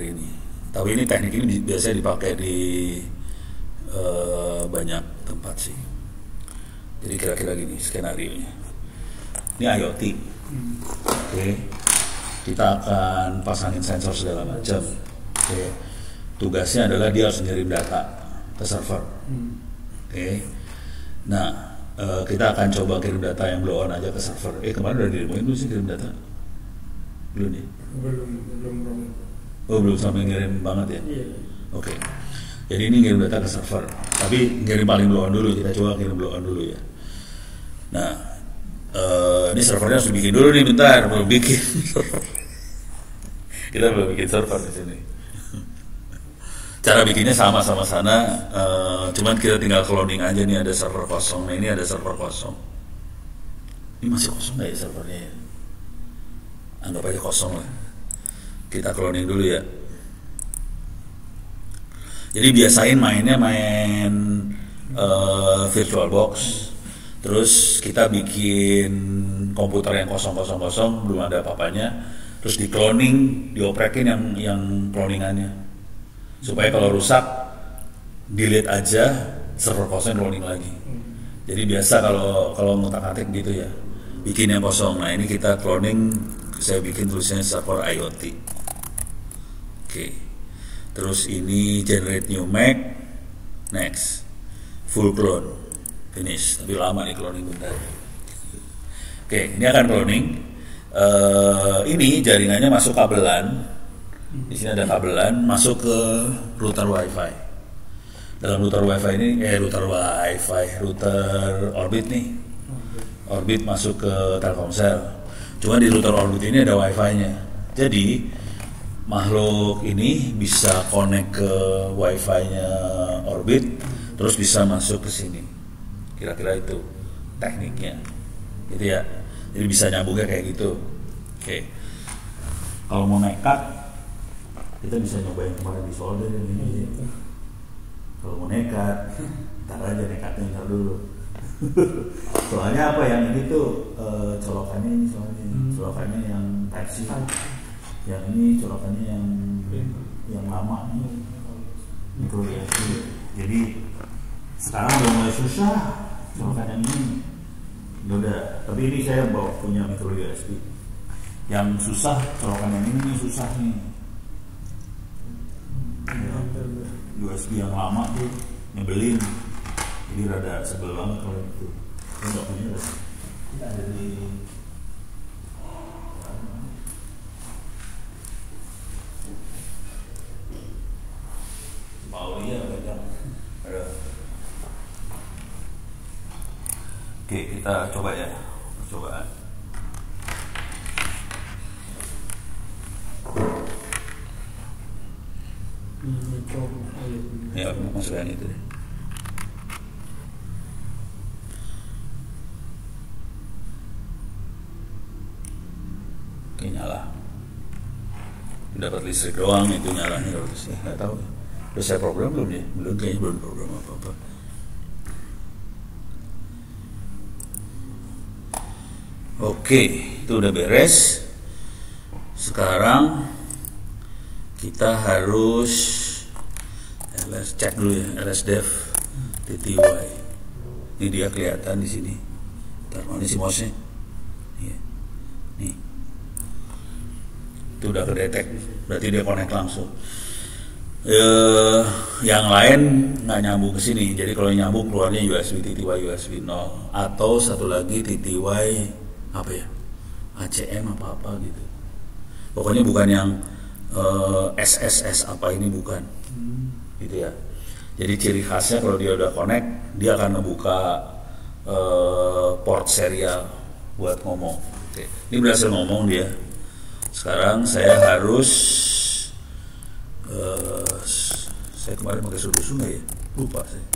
hari ini. Tapi ini teknik ini biasanya dipakai di banyak tempat sih. Jadi kira-kira gini skenarionya. Ini IoT. Oke. Kita akan pasangin sensor segala macam. Oke. Tugasnya adalah dia harus ngirim data ke server. Oke. Nah, kita akan coba kirim data yang blow on aja ke server. Kemarin udah diremuin belum sih kirim data? Belum nih? Belum. Oh, belum sampai ngirim banget ya? Iya. Oke. Jadi ini ngirim data ke server. Tapi ngirim paling blow on dulu. Kita coba kirim blow on dulu ya. Nah, ini servernya harus dibikin dulu nih, bentar. Belum bikin. Kita belum bikin server di sini. Cara bikinnya sama sana, cuman kita tinggal cloning aja nih, ada server kosong. Nah ini ada server kosong. Ini masih kosong nggak ya servernya ya? Anggap aja kosong lah. Kita cloning dulu ya. Jadi biasain mainnya main VirtualBox. Terus kita bikin komputer yang kosong, belum ada apa-apanya. Terus di cloning, dioprekin yang cloningannya. Supaya kalau rusak delete aja, server kosong cloning lagi. Jadi biasa kalau ngutak-atik gitu ya, bikin yang kosong. Nah ini kita cloning, saya bikin tulisannya server IoT. Oke. Terus ini generate new Mac, next, full clone, finish. Tapi lama nih cloning bentar. Oke, ini akan cloning. Ini jaringannya masuk kabelan. Di sini ada kabelan masuk ke router WiFi. Dalam router WiFi ini, router Orbit nih. Orbit masuk ke Telkomsel. Cuma di router Orbit ini ada WiFi-nya. Jadi makhluk ini bisa connect ke WiFi-nya Orbit, terus bisa masuk ke sini. Kira-kira itu tekniknya, gitu ya. Jadi bisa nyambungnya kayak gitu. Oke. Kalau mau nekat, kita bisa nyobain kemarin di solder ini. Kalau mau nekat, ntar aja nekatnya ntar dulu. Soalnya apa yang ini tuh colokannya ini soalnya colokannya yang Type C. Yang ini colokannya yang lama nih, micro USB. Jadi sekarang udah mulai susah colokan yang ini. Udah, tapi ini saya bawa punya micro USB. Yang susah colokan yang ini susah nih. USB yang lama tuh nyebelin, jadi rada sebel banget kalau itu. Nggak punya lah. Kita ada di Paulia pegang. Ada. Oke, kita coba ya, percobaan. Ya, masuk yang itu deh. Oke, nyala. Dapat listrik doang itu nyalanya harusnya. Nggak tahu. Udah saya program belum ya? Belum, kayaknya belum program apa-apa. Oke, itu udah beres. Sekarang kita harus cek dulu ya, lsdev tty. Ini dia kelihatan di sini. Ntar mana sih mouse-nya? Nih. Itu udah kedetek, berarti dia connect langsung. Yang lain nggak nyambung ke sini. Jadi kalau nyambung keluarnya USB tty USB 0 atau satu lagi tty apa ya? ACM apa gitu. Pokoknya bukan yang SSS apa ini bukan. Gitu ya. Jadi ciri khasnya kalau dia udah connect, dia akan ngebuka port serial buat ngomong. Oke. Ini berhasil ngomong dia. Sekarang saya harus saya kemarin pakai sudoku nggak ya? Lupa saya.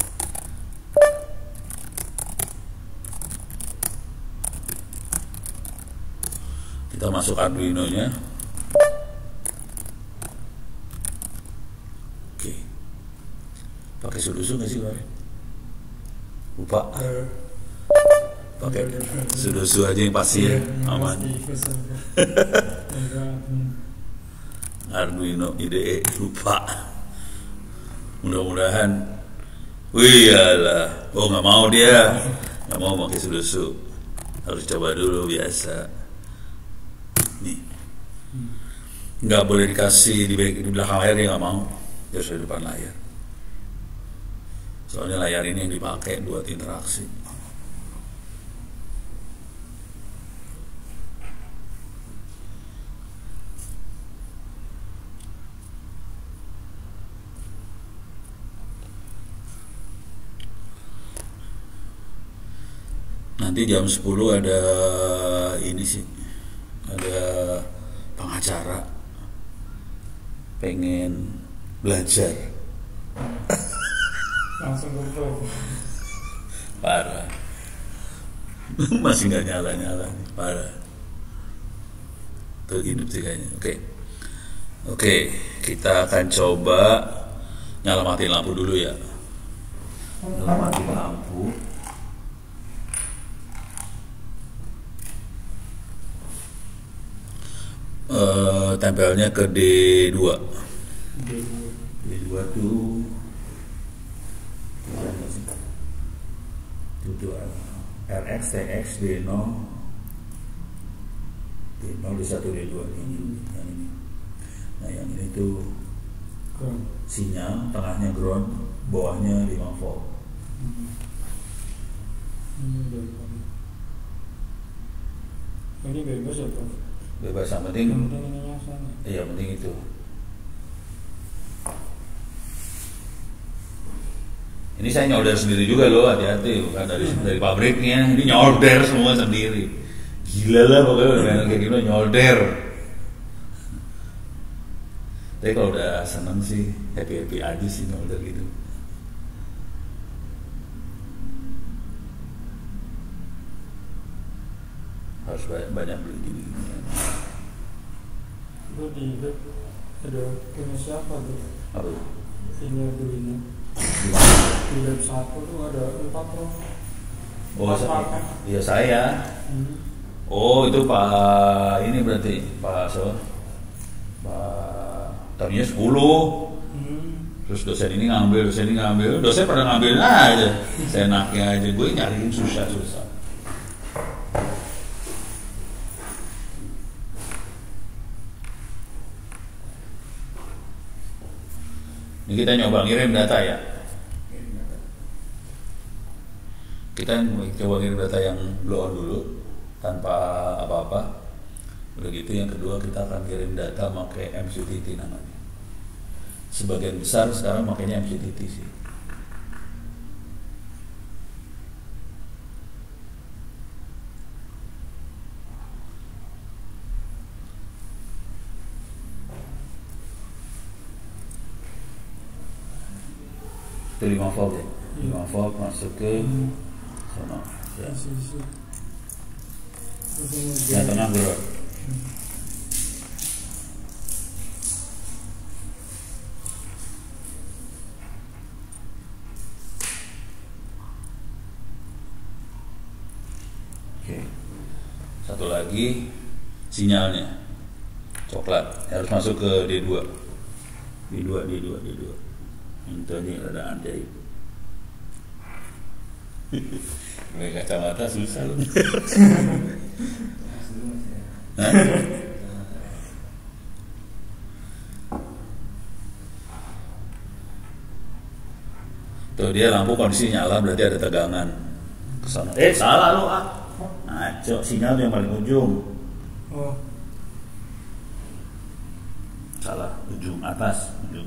Kita masuk Arduino-nya. Pakai sudoku nggak sih kemarin? Lupa. Pakai sudoku aja yang pasti ya, aman. Arduino IDE lupa. Mudah-mudahan. Wih lah, oh nggak mau dia, nggak mau pakai sudosu, harus coba dulu biasa. Nih, nggak boleh dikasih di belakang layar, dia nggak mau, dia harus di depan layar. Soalnya layar ini yang dipakai buat interaksi. Nanti jam 10 ada ini sih, ada pengacara pengen belajar. Langsung goblok. Parah. Masih nggak nyala-nyala nih, parah. Tuh hidup sih kayaknya. Oke, kita akan coba nyalamatin lampu dulu ya. Nyalamatin lampu. Tempelnya ke D2. D2 tuh RX, TX, D0, D0, D1, D2 ini, yang ini. Nah yang ini tuh sinyal, tengahnya ground, bawahnya 5 volt. Ini bebas ya Prof? Bebas, yang penting ininya sana. iya, penting itu. Ini saya nyolder sendiri juga loh, hati-hati, bukan dari pabriknya. Ini nyolder semua sendiri. Gila lah pokoknya kayak gitu, nyolder. Tapi kalau udah seneng sih, happy aja sih nyolder gitu. Harus banyak beli gini. Itu di ada punya siapa tuh? Apa? Ini Arduino. Di web 1 tuh ada 4 Prof. Oh, iya saya. Oh, itu Pak ini berarti Pak siapa? Pak tadinya 10. Terus dosen ini ngambil, dosen pada ngambil aja. Seenaknya aja, gue nyariin susah. Ini kita nyoba ngirim data ya. Kita coba ngirim data yang blow on dulu tanpa apa-apa. Udah gitu yang kedua kita akan kirim data pakai MQTT namanya. Sebagian besar sekarang makanya MQTT sih. Itu 5 volt ya. 5 volt masuk ke sana ya. Yang tengah ground. Oke. Satu lagi sinyalnya coklat harus masuk ke D2. D2. Ini tadi ada ajaib. Pakai kacamata susah loh. Tuh dia lampu kondisi nyala berarti ada tegangan kesana. Salah lo ngaco, sinyal yang paling ujung. Oh. Salah, ujung atas, ujung.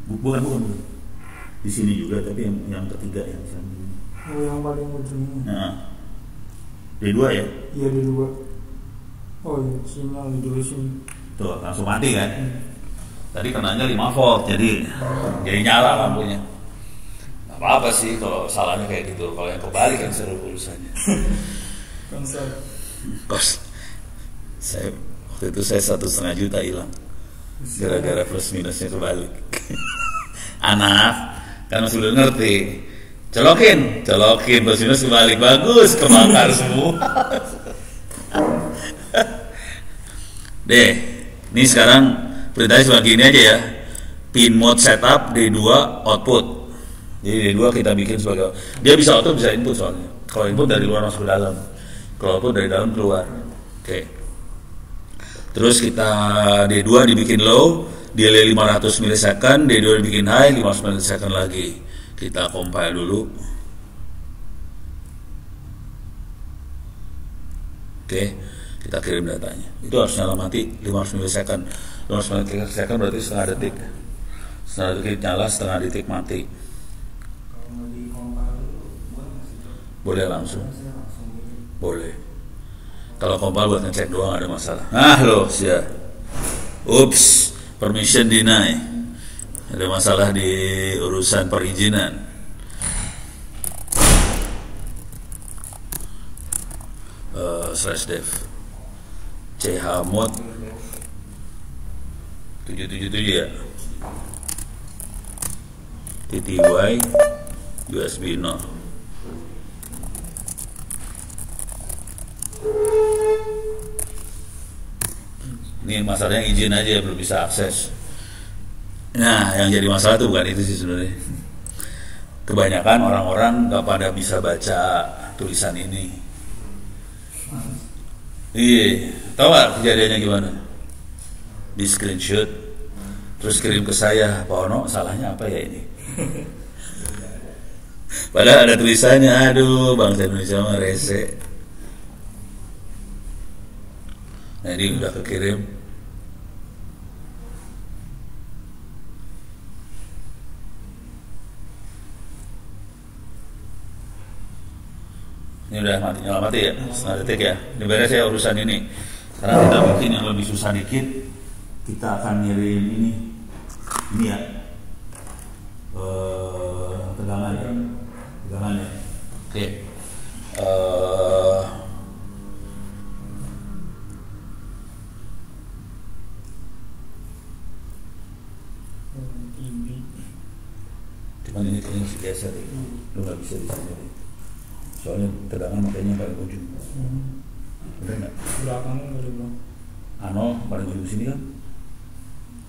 Bukan. Di sini juga tapi yang ketiga yang di sana. Oh, yang paling ujung. Nah. D2 ya? Iya, D2. Oh iya, sinyal di dulu sini. Tuh, langsung mati kan? Tadi kenanya 5 volt, jadi nyala lampunya. Gak apa-apa sih kalau salahnya kayak gitu. Kalau yang kebalik kan seru urusannya. Kos. Waktu itu saya 1,5 juta hilang. Gara-gara plus minusnya kebalik. Anak kan masih belum ngerti. Colokin plus minus kebalik, bagus, kebakar semua. Deh, Ini sekarang perintahnya cuma gini aja ya. Pin mode setup D2 output. Jadi D2 kita bikin sebagai, dia bisa output bisa input soalnya. Kalau input dari luar masuk ke dalam, kalau output dari dalam keluar. Oke. Terus kita D2 dibikin low, delay 500 milisecond, D2 dibikin high 500 milisecond lagi. Kita compile dulu. Oke, kita kirim datanya. Itu harus nyala mati 500 milisecond. 500 milisecond berarti setengah detik. Setengah detik nyala, setengah detik mati. Boleh langsung. Boleh. Kalau compile buat ngecek doang ada masalah. Ah loh, siap. Ups, permission deny. Ada masalah di urusan perizinan. /dev chmod 777 ya. TTY USB 0. Ini masalahnya izin aja belum bisa akses. Nah, yang jadi masalah tuh bukan itu sih sebenarnya. Kebanyakan orang-orang gak pada bisa baca tulisan ini. Iya, tahu gak kejadiannya gimana? Di screenshot, terus kirim ke saya, Pak Ono, salahnya apa ya ini? Padahal ada tulisannya, aduh, bangsa Indonesia mah rese. Nah ini udah kekirim. Ini udah mati, nyala mati ya, setengah detik ya. Ini beres ya urusan ini. Sekarang kita bikin yang lebih susah dikit. Kita akan ngirim ini ya. Tegangan ya. Oke. Cuman ini kayaknya masih biasa deh. Lu nggak bisa di sini deh. Soalnya tegangan makanya paling ujung. Udah nggak? Belakangnya nggak ada bang. Ano paling ujung sini kan?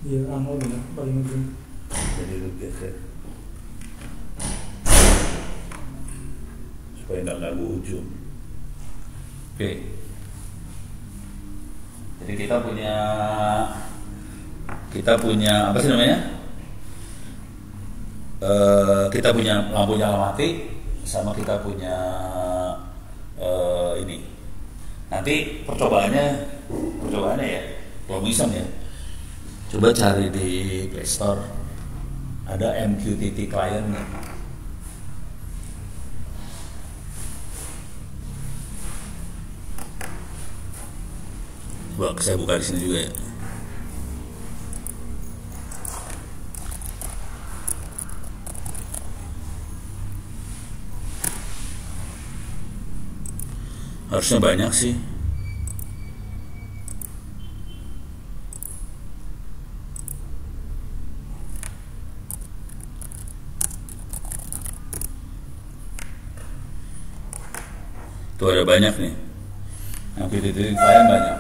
Iya, ano benar paling ujung. Jadi lu geser supaya nggak ganggu ujung. Oke. Jadi kita punya apa sih namanya? Kita punya lampu nyala mati. Sama kita punya ini. Nanti percobaannya ya, kalau bisa ya. Coba cari di Play Store, ada MQTT client. Coba saya buka di sini juga ya. Harusnya banyak sih. Tuh ada banyak nih. MQTT klien banyak.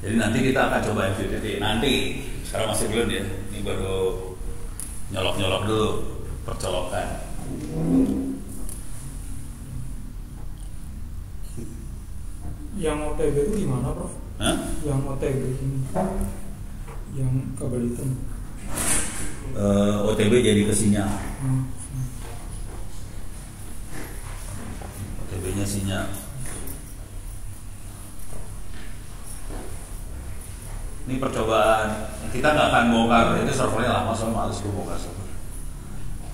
Jadi nanti kita akan coba MQTT. Nanti, sekarang masih belum ya. Ini baru nyolok-nyolok dulu percolokan. Yang OTG itu di mana, Prof? Hah? Yang OTG ini, yang kabel hitam. OTB jadi ke sinyal. OTB-nya sinyal. Ini percobaan. Kita nggak akan bongkar. Itu servernya lama soalnya males gue bongkar server.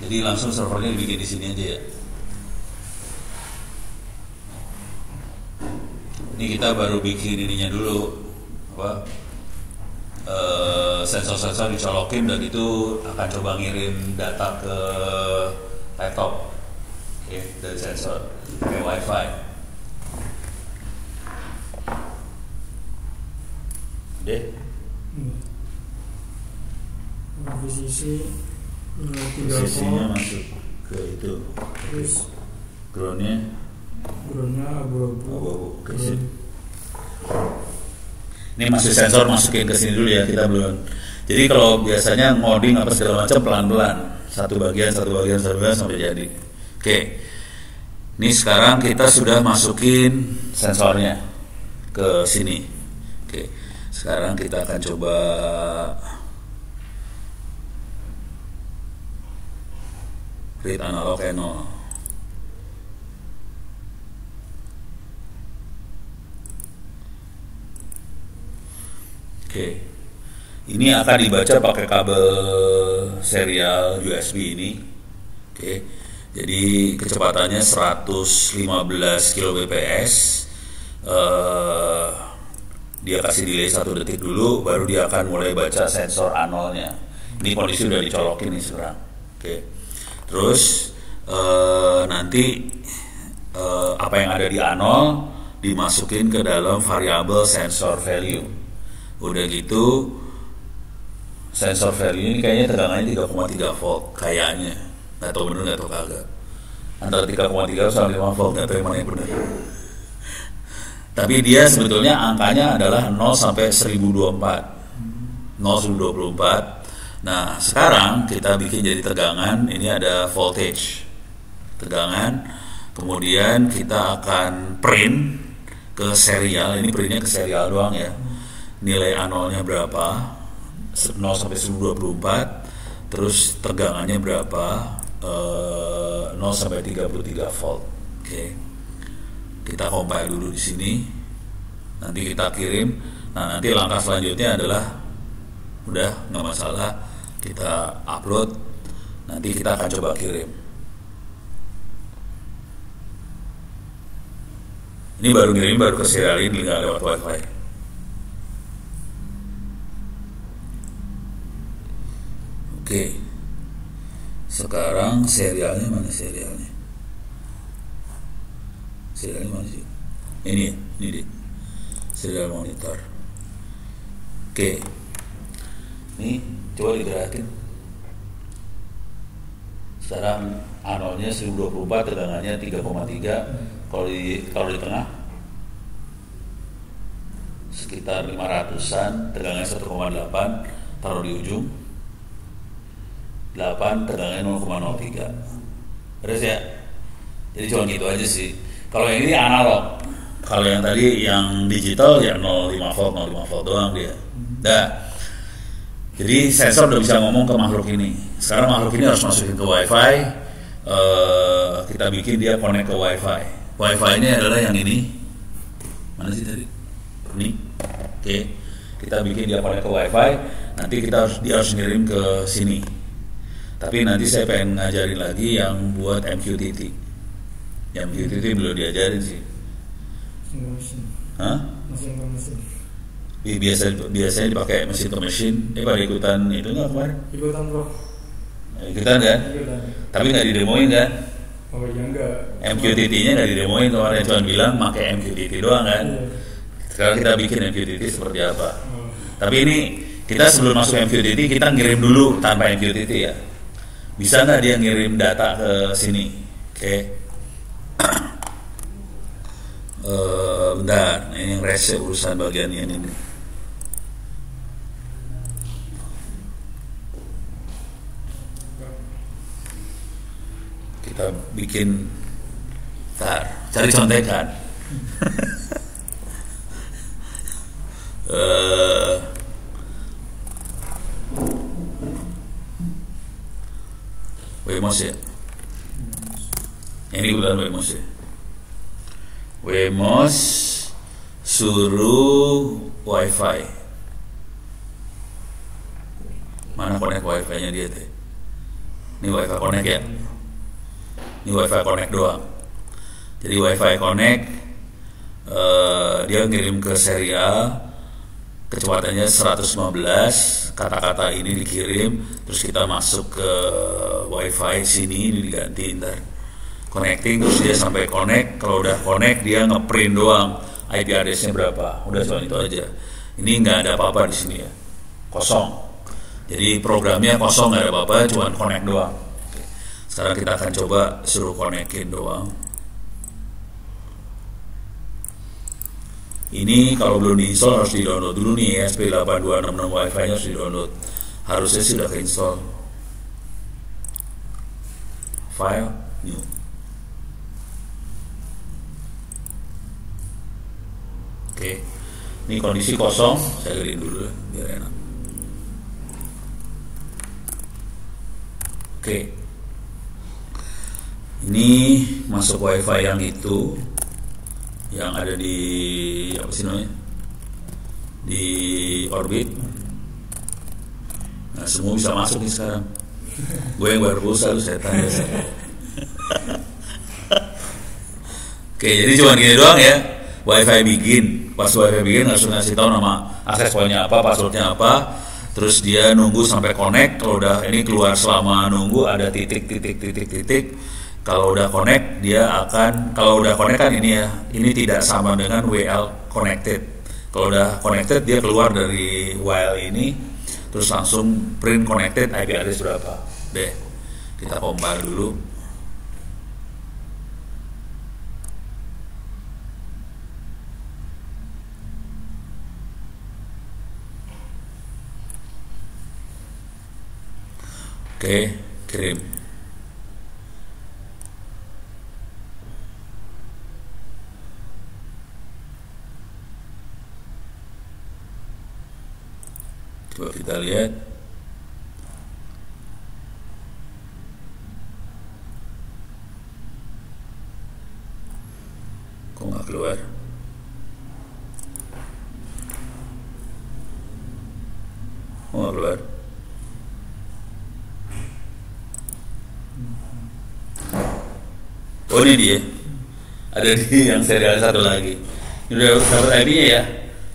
Jadi langsung servernya dibikin di sini aja ya. Ini kita baru bikin ininya dulu, apa? Sensor-sensor dicolokin dan itu akan coba ngirim data ke laptop, okay, dari sensor pakai WiFi. Deh. Posisinya masuk ke itu. Terus groundnya abu-abu. Oke sip. Ini masih sensor, masukin ke sini dulu ya, kita belum. Jadi kalau biasanya ngoding apa segala macam pelan-pelan, satu bagian sampai jadi. Oke. Ini sekarang kita sudah masukin sensornya ke sini. Oke. Sekarang kita akan coba read analog and no. Oke, ini akan dibaca pakai kabel serial USB ini. Oke, jadi kecepatannya 115 kbps. Dia kasih delay 1 detik dulu, baru dia akan mulai baca sensor A0-nya. Ini kondisi udah dicolokin nih sekarang. Oke, terus nanti apa yang ada di A0 dimasukin ke dalam variabel sensor value. Udah gitu sensor value ini kayaknya tegangannya 3,3 volt kayaknya, nggak tahu bener nggak tahu kagak, antara 3,3 sampai 5 volt, nggak tahu yang mana yang bener. Tapi dia sebetulnya angkanya adalah 0 sampai 1024. Nah sekarang kita bikin jadi tegangan. Ini ada voltage tegangan, kemudian kita akan print ke serial. Ini printnya ke serial doang ya. Nilai A0-nya berapa, 0 sampai 1024, terus tegangannya berapa, 0 sampai 33 volt. Oke. Kita compile dulu di sini. Nanti kita kirim. Nah, nanti langkah selanjutnya adalah udah nggak masalah, kita upload. Nanti kita akan coba kirim. Ini baru ngirim, baru ke serial ini, nggak lewat wifi. Oke, sekarang serialnya mana serialnya? Serialnya mana sih? Ini ya, ini dia. Serial monitor. Oke, ini coba digerakin. Sekarang A0-nya 1024, tegangannya 3,3. Kalau di tengah sekitar 500-an, tegangannya 1,8. Taruh di ujung 8, tegangannya 0,03. Beres ya? Jadi cuma gitu aja sih. Kalau yang ini analog. Kalau yang tadi yang digital ya 0,5 volt doang dia. Dah. Jadi sensor udah bisa ngomong ke makhluk ini. Sekarang makhluk ini harus masukin ke wifi. Kita bikin dia connect ke wifi. Wifi ini adalah yang ini. Mana sih tadi? Ini. Oke. Kita bikin dia connect ke wifi. Nanti dia harus ngirim ke sini. Tapi nanti saya pengen ngajarin lagi yang buat MQTT. Yang MQTT belum diajarin sih. Hah? Biasanya dipakai mesin to mesin. Pada ikutan itu nggak kemarin? Ikutan bro. Ikutan kan? Ikutan. Tapi nggak didemoin kan? Oh iya enggak. MQTT-nya nggak didemoin, kemarin cuma bilang pakai MQTT doang kan? Iya. Sekarang kita bikin MQTT seperti apa? Tapi ini kita sebelum masuk MQTT kita ngirim dulu tanpa MQTT ya. Bisa nggak dia ngirim data ke sini? Oke. Bentar, ini yang rese urusan bagian ini. Kita bikin, cari contekan. Wemos ya. Ini bukan Wemos ya. Wemos suruh wifi. Mana connect wifi-nya dia teh? Ini wifi connect ya. Ini wifi connect doang. Jadi wifi connect, dia ngirim ke serial. Kecepatannya 115, kata-kata ini dikirim, terus kita masuk ke wifi sini, ini diganti ntar connecting, terus dia sampai connect. Kalau udah connect dia ngeprint doang IP address-nya berapa, udah cuma itu aja. Ini nggak ada apa-apa di sini ya, kosong. Jadi programnya kosong, nggak ada apa-apa, cuma connect doang. Sekarang kita akan coba suruh connectin doang. Ini kalau belum diinstal harus di-download dulu nih, ESP8266 Wi-Fi-nya harus di-download. Harusnya sih udah ke-install. File, new. Oke, ini kondisi kosong, saya gedein dulu biar enak. Oke, ini masuk WiFi yang itu, yang ada di apa sih namanya, di Orbit. Nah, semua bisa masuk nih sekarang. Gue yang baru pulsa, lu setan ya. Oke, jadi cuma gini doang ya. WiFi begin, pas WiFi begin langsung ngasih tahu nama akses pointnya apa, passwordnya apa, terus dia nunggu sampai connect. Kalau udah ini keluar, selama nunggu ada titik. Kalau udah connect dia akan, kalau udah connect kan ini ya, ini tidak sama dengan WL connected. Kalau udah connected dia keluar dari WL ini, terus langsung print connected IP address berapa. Deh, kita compile dulu. Oke, kirim. Coba kita lihat. Kok nggak keluar? Kok nggak keluar? Oh, ini dia. Ada di yang serial satu lagi. Ini udah dapat IP-nya ya.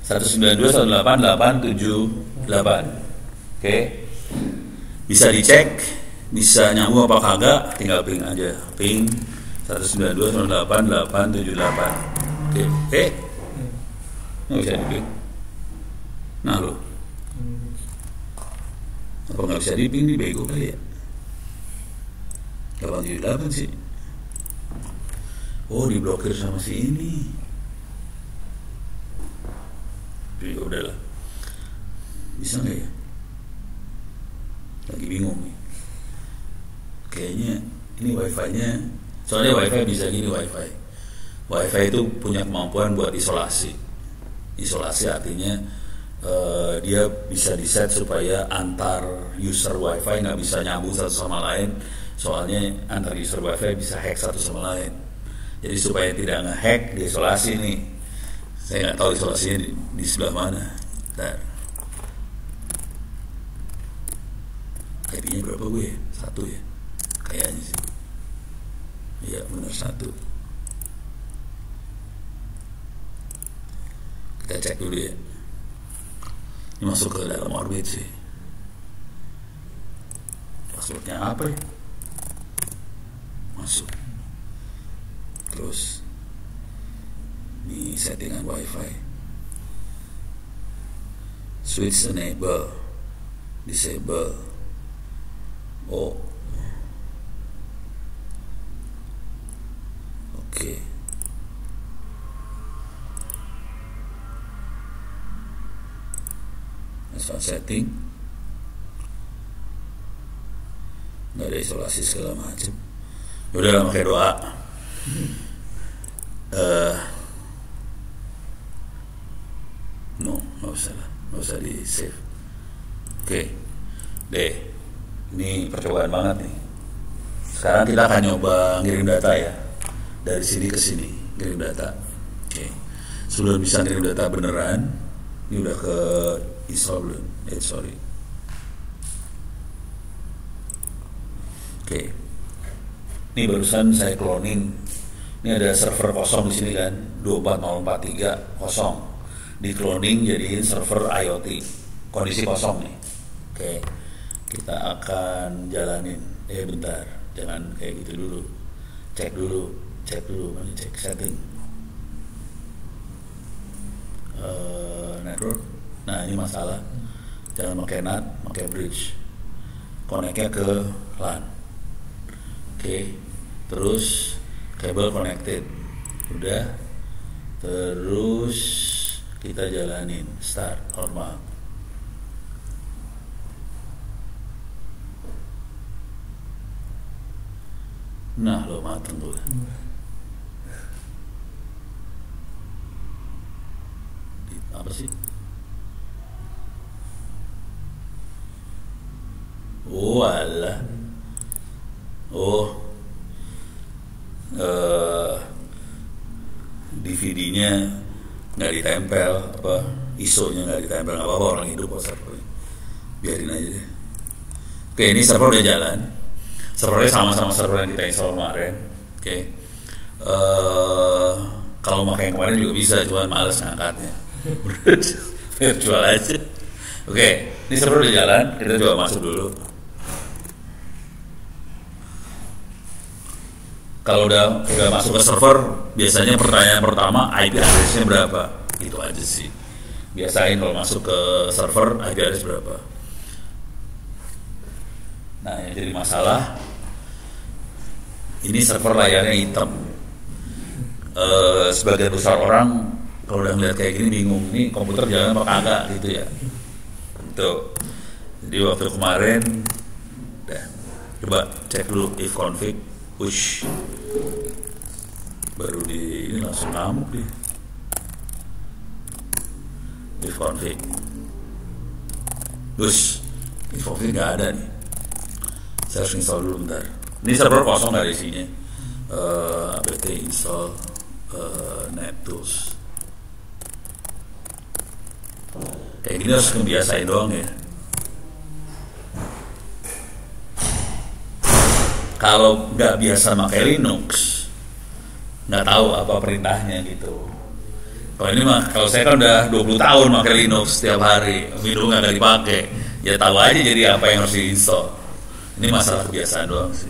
192.168.878. Oke. Bisa dicek, bisa nyambung apa kagak, tinggal ping aja. Ping 192.168.878. Oke. Nggak bisa diping. Nah lo, apa nggak bisa diping, di bego kali ya? 878 sih. Oh, diblokir sama si ini. Jadi udahlah. Bisa nggak ya? Lagi bingung nih. Kayaknya ini wifi-nya, soalnya wifi bisa gini wifi. Wifi itu punya kemampuan buat isolasi. Isolasi artinya dia bisa di-set supaya antar user wifi nggak bisa nyambung satu sama lain. Soalnya antar user wifi bisa hack satu sama lain. Jadi supaya tidak nge-hack, diisolasi nih. Saya nggak tahu isolasinya di sebelah mana. Bentar. IP-nya berapa gue? 1 ya? Kayaknya sih. Iya benar 1. Kita cek dulu ya. Ini masuk ke dalam Orbit sih. Passwordnya apa ya? Masuk. Terus ini settingan wifi, switch enable, disable. Oh, oke. Asal setting, nggak ada isolasi segala macam. Udah pakai doa. No, nggak usah di save. Oke, deh, ini percobaan banget nih. Sekarang kita akan nyoba ngirim data ya, dari sini ke sini, ngirim data. Oke, sudah bisa ngirim data beneran. Ini udah ke install belum? Sorry. Oke, ini barusan saya cloning. Ini ada server kosong di sini kan, 24043 kosong. Di cloning jadiin server IoT. Kondisi kosong nih. Oke, kita akan jalanin. Bentar, jangan kayak gitu dulu. Cek dulu, mana cek setting. Network. Nah ini masalah. Jangan pakai NAT, pakai bridge. Connect-nya ke LAN. Oke, terus kabel connected, udah. Terus Kita jalanin, start, normal. Nah, lo mateng tuh. Apa sih? Oh, alah. Oh, DVD-nya nggak ditempel, apa ISO-nya nggak ditempel, nggak apa-apa, orang hidup kok server, biarin aja deh. Oke, ini server udah jalan, servernya sama-sama server yang kita install kemarin. Oke, kalau pakai yang kemarin juga bisa, cuman males ngangkatnya. Virtual aja. Oke, ini server udah jalan, kita coba masuk dulu. Kalau udah masuk ke server, biasanya pertanyaan pertama IP address-nya berapa? Itu aja sih. Biasain kalau masuk ke server IP address berapa. Nah, yang jadi masalah, ini server layarnya hitam. Sebagian besar orang kalau udah ngeliat kayak gini bingung, nih komputer jalan apa kagak gitu ya. Tuh. Jadi waktu kemarin, coba cek dulu if config. Push, baru ini langsung ngamuk nih. If config, push, if config nggak ada nih. Saya harus install dulu bentar. Ini server kosong nggak ada isinya. apt install NetTools. Kayak gini harus kebiasain doang ya. Kalau nggak biasa pakai Linux, nggak tahu apa perintahnya gitu. Kalau ini mah, kalau saya kan udah 20 tahun pakai Linux setiap hari, Windows nggak dipakai, ya tahu aja jadi apa yang harus diinstal. Ini masalah kebiasaan doang sih.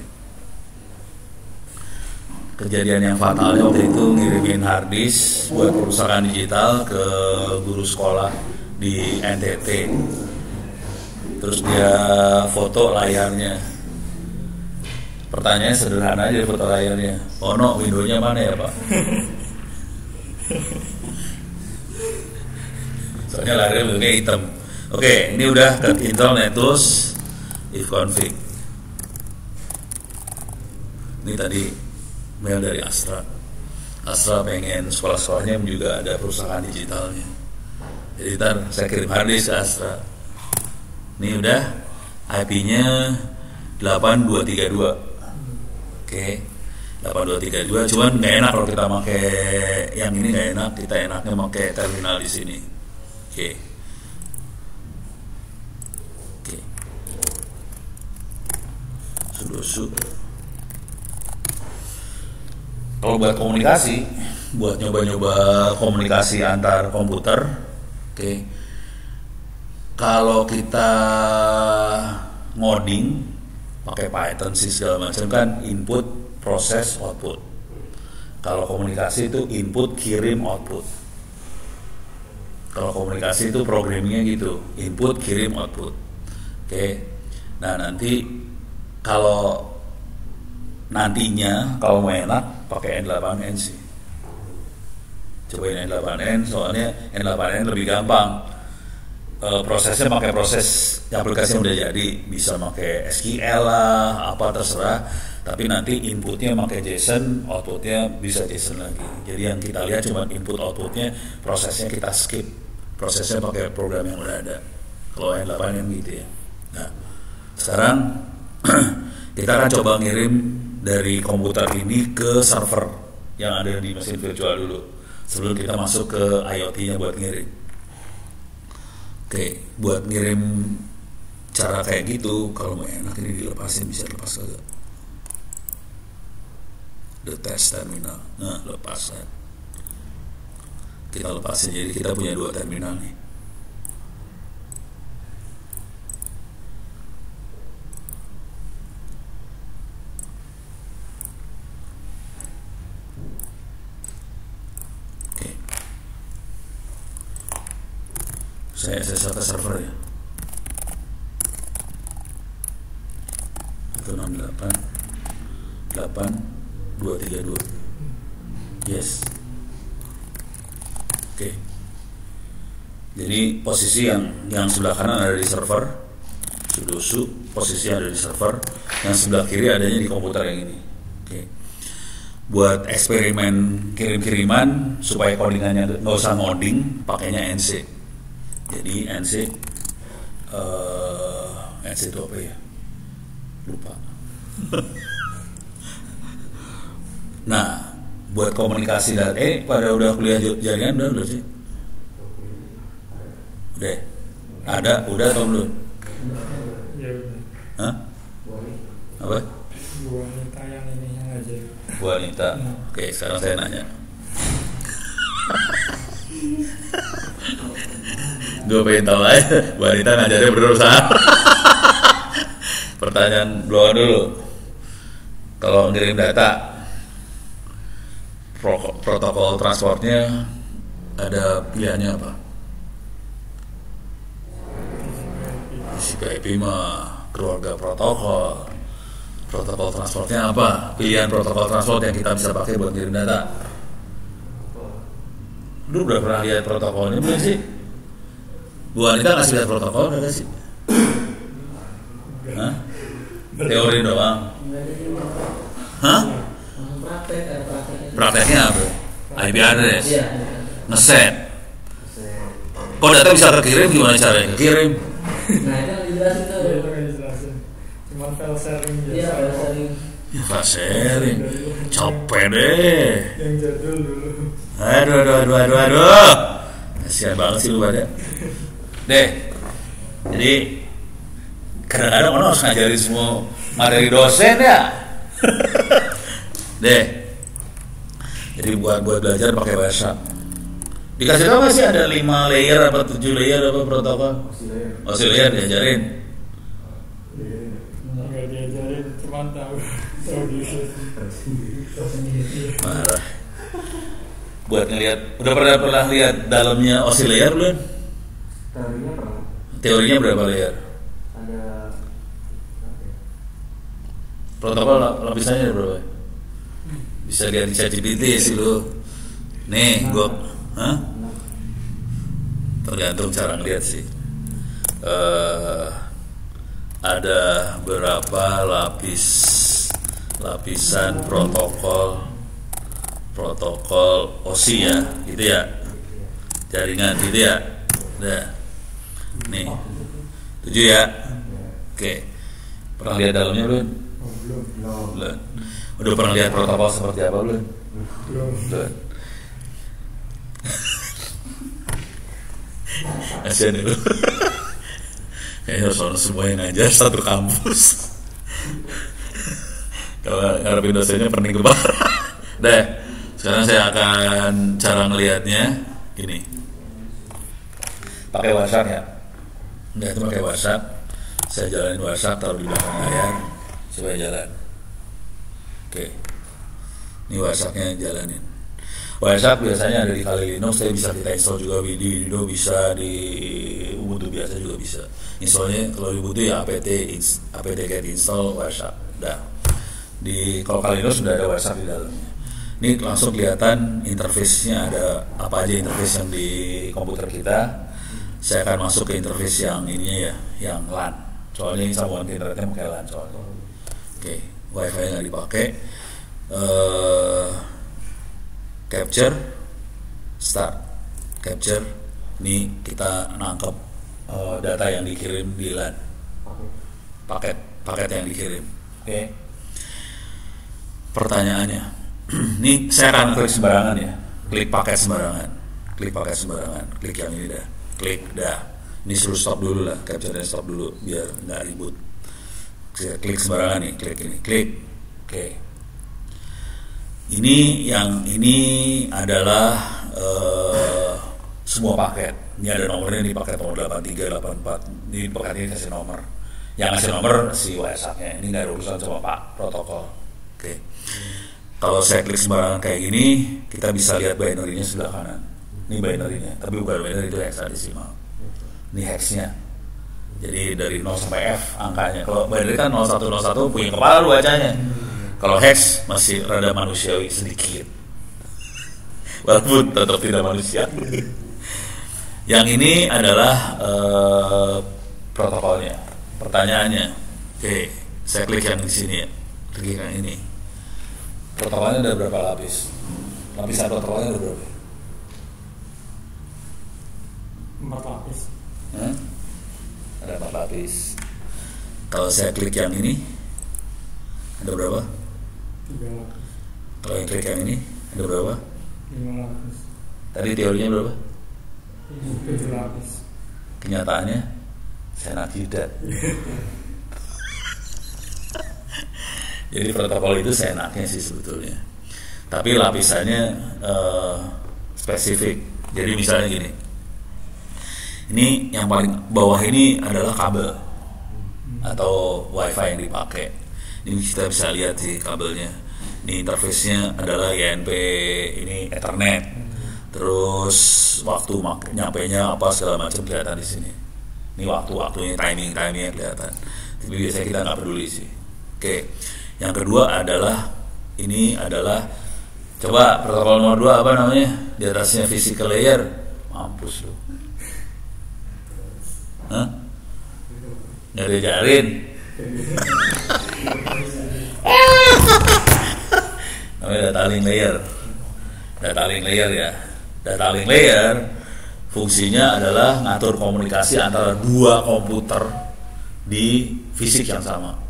Kejadian yang fatalnya waktu itu ngirimin harddisk buat perusahaan digital ke guru sekolah di NTT. Terus dia foto layarnya. Pertanyaannya sederhana aja foto layarnya. Oh no, Windows-nya mana ya Pak? Soalnya layarnya bentuknya hitam. Oke, ini udah ke Intel NetTools if config. Ini tadi mail dari Astra. Astra pengen sekolah-sekolahnya juga ada perusahaan digitalnya. Jadi ntar saya kirim harddisk ke Astra. Ini udah IP-nya 8232. Oke, 8232. Cuman nggak enak kalau kita pakai yang ini, nggak enak. Kita enaknya pakai terminal di sini. Oke. Sudosu. Kalau buat komunikasi, buat nyoba-nyoba komunikasi antar komputer, oke. Kalau kita ngoding pakai Python sih segala macam kan, input, proses, output. Kalau komunikasi itu input, kirim, output. Kalau komunikasi itu programmingnya gitu, input, kirim, output. Oke. Nah nanti kalau nantinya kalau mau enak pakai N8N sih. Cobain N8N, soalnya N8N lebih gampang. Prosesnya pakai proses aplikasi yang udah jadi, bisa pakai SQL lah, apa terserah. Tapi nanti inputnya pakai JSON, outputnya bisa JSON lagi. Jadi yang kita lihat cuma input outputnya, prosesnya kita skip. Prosesnya pakai program yang udah ada. Kalau N8N gitu ya. Nah, sekarang kita akan coba ngirim dari komputer ini ke server yang ada di mesin virtual dulu, sebelum kita masuk ke IoT-nya buat ngirim. Oke, buat ngirim cara kayak gitu, kalau mau enak ini dilepasin, bisa lepas kagak? The test terminal, nah lepasan. Kita lepasin, jadi kita punya 2 terminal nih. Saya access ke server ya. 168.232. Yes. Oke. Jadi posisi yang sebelah kanan ada di server sudosu, posisi ada di server, yang sebelah kiri adanya di komputer yang ini. Oke. Buat eksperimen kirim-kiriman supaya codingannya nggak usah ngoding, pakainya NC. Jadi NC itu apa ya? Lupa. Nah, buat komunikasi dan pada udah kuliah jaringan udah sih? Udah. Udah atau belum? Ya udah. Hah? Apa? Bu Anita yang ini yang ngajar. Bu Anita. Oke, sekarang saya nanya. Gue pengen tahu aja Bu Anita ngajarnya berusaha. Pertanyaan blow dulu. Kalau ngirim data, protokol transportnya ada pilihannya apa? TCP/IP mah keluarga protokol. Protokol transportnya apa? Pilihan protokol transport yang kita bisa pakai buat ngirim data. Lu udah pernah lihat protokolnya belum sih? Bu Anita ngasih lihat protokol nggak sih? Hah? Teori doang. Hah? Prakteknya apa? IP address. Ngeset. Kok data bisa kekirim, gimana caranya kekirim? Nah itu dijelasin tuh. Itu nggak dijelasin. Cuma file sharing biasa. Iya file sharing. Ya file sharing. Capek deh. Yang jadul dulu. Aduh. Kasihan banget sih lu pada. Deh. Jadi kadang-kadang orang harus ngajarin semua materi dosen ya. Deh. Jadi buat belajar pakai bahasa. Dikasih tahu sih ada 5 layer apa 7 layer apa protokol? Masih layer diajarin. Nggak diajarin, cuma tahu diisi. Marah. Buat ngelihat, udah pernah lihat dalamnya OSI layer belum? Teorinya pernah. Teorinya berapa layer? Ada Protokol lapisannya ada berapa? Bisa lihat di ChatGPT sih lu. Nih, gua, hah? Tergantung cara ngeliat sih. Ada berapa lapisan protokol OSI ya, gitu ya, jaringan gitu ya. Udah, nih 7 ya. Oke, pernah lihat dalamnya belum? Belum. Udah pernah lihat protokol seperti apa belum? Belum. Kasian itu. Kayaknya soal semua yang ngajar satu kampus. Kalau ngarepin dosennya pening kepala. Deh, sekarang saya akan cara ngelihatnya gini. Pakai WhatsApp ya. Enggak, itu pakai WhatsApp. Saya jalanin WhatsApp, taruh di belakang layar supaya jalan. Oke. Ini WhatsApp-nya jalanin. WhatsApp biasanya ada di Kali Linux, tapi bisa kita install juga di Windows, bisa di Ubuntu biasa juga bisa. Installnya kalau di Ubuntu ya apt-get install WhatsApp. Dah. Kalau Kali Linux sudah ada WhatsApp di dalamnya. Ini langsung kelihatan interface-nya, ada apa aja interface yang di komputer kita. Saya akan masuk ke interface yang ininya ya, yang LAN. Soalnya ini sambungan ke internetnya pakai LAN soalnya. Oke, WiFi nggak dipakai. Capture, start. Capture, ini kita nangkep data yang dikirim di LAN. Paket yang dikirim. Oke. Pertanyaannya, ini saya akan klik sembarangan ya. Klik paket sembarangan. Klik yang ini dah. Klik dah. Ini suruh stop dulu lah. Capture dan stop dulu biar nggak ribut. Klik sembarangan nih. Klik ini. Klik. Oke. Ini adalah semua paket. Ini ada nomornya di paket nomor 83, 84. Ini paket ini kasih nomor. Yang kasih nomor si WhatsApp-nya. Ini nggak ada urusan sama Pak protokol. Oke. Kalau saya klik sembarangan kayak gini, kita bisa lihat binary-nya sebelah kanan. Ini binary-nya, tapi bukan binary, itu hexadesimal. Ini hex-nya. Jadi dari 0 sampai F angkanya. Kalau binary kan 0101 punya kepala lu bacanya. Kalau hex masih rada manusiawi sedikit. Walaupun tetap tidak manusiawi. Yang ini adalah protokolnya. Pertanyaannya, oke, saya klik yang di sini ya, klik yang ini. Protokolnya ada berapa lapis? Lapisan protokolnya ada berapa? 4 lapis. Ada 4 lapis. Kalau saya klik yang ini, ada berapa? 3 lapis. Kalau yang klik yang ini, ada berapa? 5 lapis. Tadi teorinya berapa? 7 lapis. Kenyataannya, saya jidat. Jadi protokol itu seenaknya sih sebetulnya. Tapi lapisannya spesifik. Jadi misalnya gini. Ini yang paling bawah ini adalah kabel atau wifi yang dipakai. Ini kita bisa lihat sih kabelnya. Ini interface-nya adalah INP, ini Ethernet. Terus waktu nyampainya apa segala macam kelihatan di sini. Ini waktunya, timingnya kelihatan. Tapi biasanya kita nggak peduli sih. Oke. Yang kedua adalah ini adalah coba protokol nomor 2 apa namanya? Di atasnya physical layer. Mampus lu. Hah? Nggak diajarin. Namanya data link layer. Data link layer ya. Data link layer fungsinya adalah ngatur komunikasi antara 2 komputer di fisik yang sama.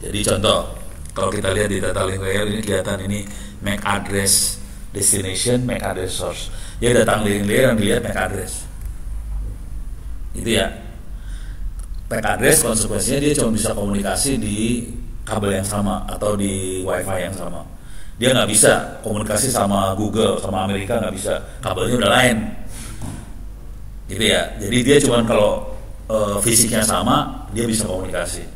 Jadi contoh, kalau kita lihat di data link layer ini kelihatan ini MAC address destination, MAC address source. Jadi data link layer yang dilihat MAC address. Itu ya. MAC address konsekuensinya dia cuma bisa komunikasi di kabel yang sama atau di wifi yang sama. Dia nggak bisa komunikasi sama Google, sama Amerika nggak bisa. Kabelnya udah lain. Gitu ya. Jadi dia cuma kalau fisiknya sama, dia bisa komunikasi.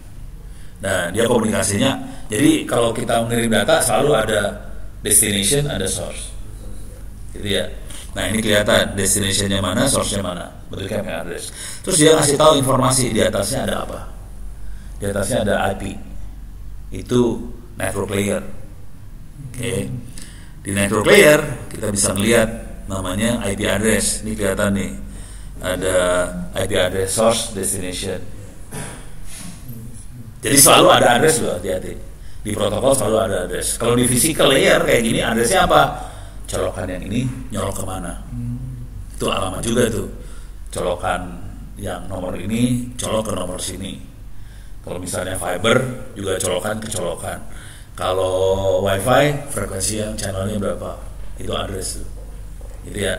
Nah, dia komunikasinya. Jadi kalau kita mengirim data selalu ada destination, ada source. Gitu ya. Nah, ini kelihatan destinationnya mana, source-nya mana. Bentuknya MAC address. Terus dia kasih tahu informasi di atasnya ada apa. Di atasnya ada IP. Itu network layer. Oke. Di network layer kita bisa melihat namanya IP address. Ini kelihatan nih. Ada IP address source, destination. Jadi selalu ada address loh, hati-hati. Di protokol selalu ada address. Kalau di physical layer kayak gini addressnya apa? Colokan yang ini nyolok kemana? Itu alamat juga tuh. Colokan yang nomor ini colok ke nomor sini. Kalau misalnya fiber juga colokan ke colokan. Kalau wifi frekuensi yang channelnya berapa? Itu address tuh. Gitu ya.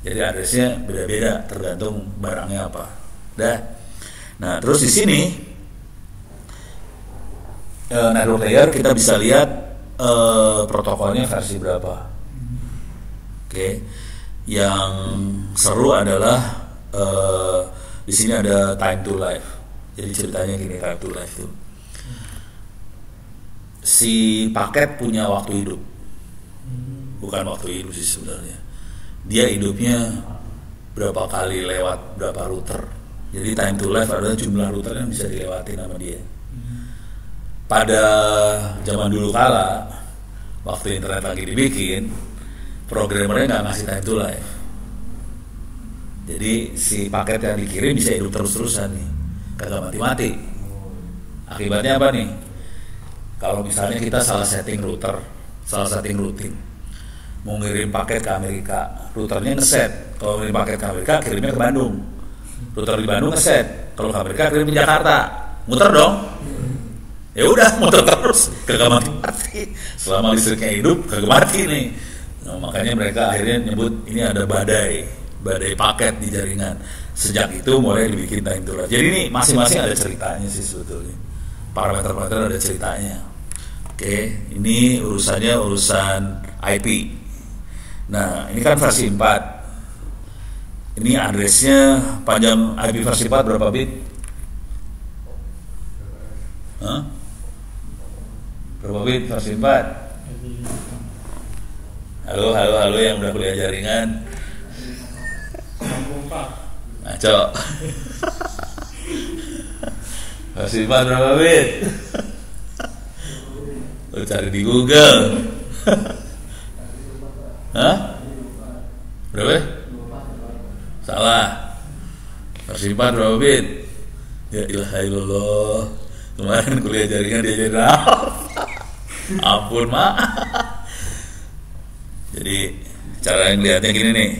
Jadi addressnya beda-beda tergantung barangnya apa. Dah. Nah terus di sini network layer kita bisa lihat protokolnya versi berapa. Oke. Yang seru adalah di sini ada time to life. Jadi ceritanya gini, time to life tuh. Si paket punya waktu hidup. Bukan waktu hidup sih sebenarnya. Dia hidupnya berapa kali lewat berapa router. Jadi time to life adalah jumlah router yang bisa dilewatin sama dia. Pada zaman dulu kala, waktu internet lagi dibikin, programmernya nggak ngasih time to life. Jadi si paket yang dikirim bisa hidup terus-terusan nih, kagak mati-mati. Akibatnya apa nih? Kalau misalnya kita salah setting router, salah setting routing, mau ngirim paket ke Amerika, routernya ngeset. Kalau ngirim paket ke Amerika, kirimnya ke Bandung. Router di Bandung ngeset. Kalau ke Amerika, kirim ke Jakarta. Muter dong. Ya udah, muter terus, kagak mati-mati. Selama listriknya hidup, kagak mati nih. Nah, makanya mereka akhirnya nyebut ini ada badai paket di jaringan. Sejak itu mulai dibikin time to life. Jadi ini masing-masing ada ceritanya sih sebetulnya. Parameter-parameter ada ceritanya. Oke, ini urusan IP. Nah, ini kan versi 4. Ini addressnya panjang IP versi 4 berapa bit? Hah? Berapa bit versi 4? Halo yang udah kuliah jaringan. 64. Ngaco. Versi 4 berapa bit? Lu cari di Google. Hah? Berapa? versi 4 berapa bit? Ya ilaha illallah. Kemarin kuliah jaringan diajarin ampun mak. Jadi cara yang lihatnya gini nih.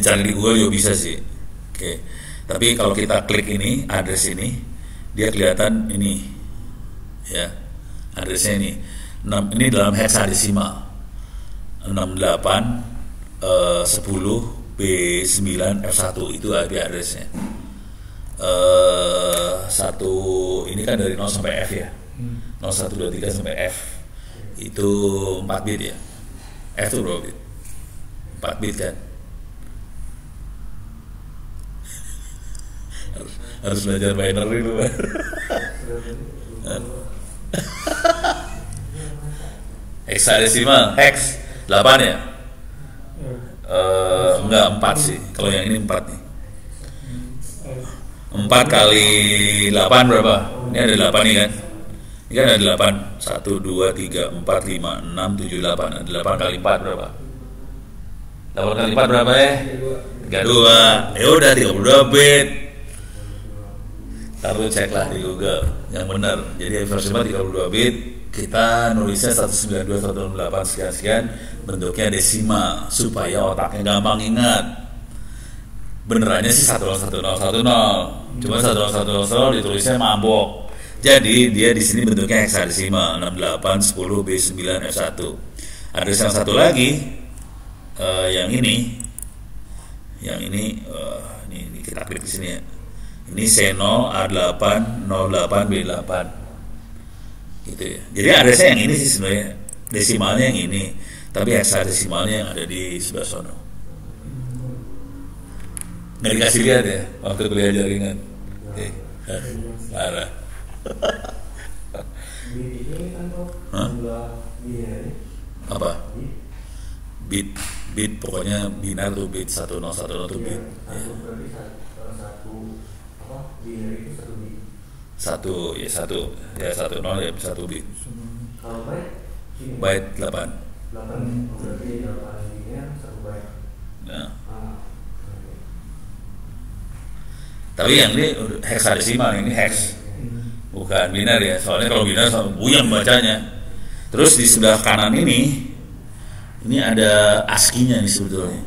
Cari di Google juga bisa sih. Oke. Tapi kalau kita klik ini, address ini, dia kelihatan ini. Ya. Addressnya ini. Ini dalam hexadesimal. 68 10 B9 F1 itu IP addressnya. Satu ini kan dari 0 sampai F ya. 0 1 2 3 sampai F. Itu 4 bit ya. F itu berapa bit? 4 bit kan. Harus belajar binary dulu. Hexadesimal, hex 8 ya? Enggak 4 sih. Kalau yang ini 4 nih. 4 kali 8 berapa? Ini ada 8 nih kan? Ini kan ada 8. 1, 2, 3, 4, 5, 6, 7, 8. Ada 8 kali 4 berapa? 8 kali 4 berapa ya? 32. Ya udah 32 bit. Taruh cek lah di Google yang benar. Jadi versi 4 32 bit. Kita nulisnya 192.168 sekian-sekian, bentuknya desimal supaya otaknya gampang ingat. Benerannya sih 101010. Cuma 101010 ditulisnya mabok. Jadi dia di sini bentuknya hexadesimal 68 10 B9 F1. Ada yang satu lagi yang ini. Yang ini kita klik di sini ya. Ini C0 A8 08 B8. Gitu ya. Jadi addressnya yang ini sih sebenarnya, desimalnya yang ini, tapi hexadesimalnya yang ada di sebelah sono. Nggak dikasih lihat ya waktu kuliah jaringan. Parah. Apa? Bit pokoknya binar tuh bit 1010 tuh bit. Satu ya 10 ya 1 bit. Kalau Byte 8. Berarti 8 linear 1 byte. Nah. Tapi yang ini hexadesimal, ini hex. Bukan binar ya. Soalnya kalau binar sama buyang bacanya. Terus di sebelah kanan ini ada ASCII-nya nih sebetulnya.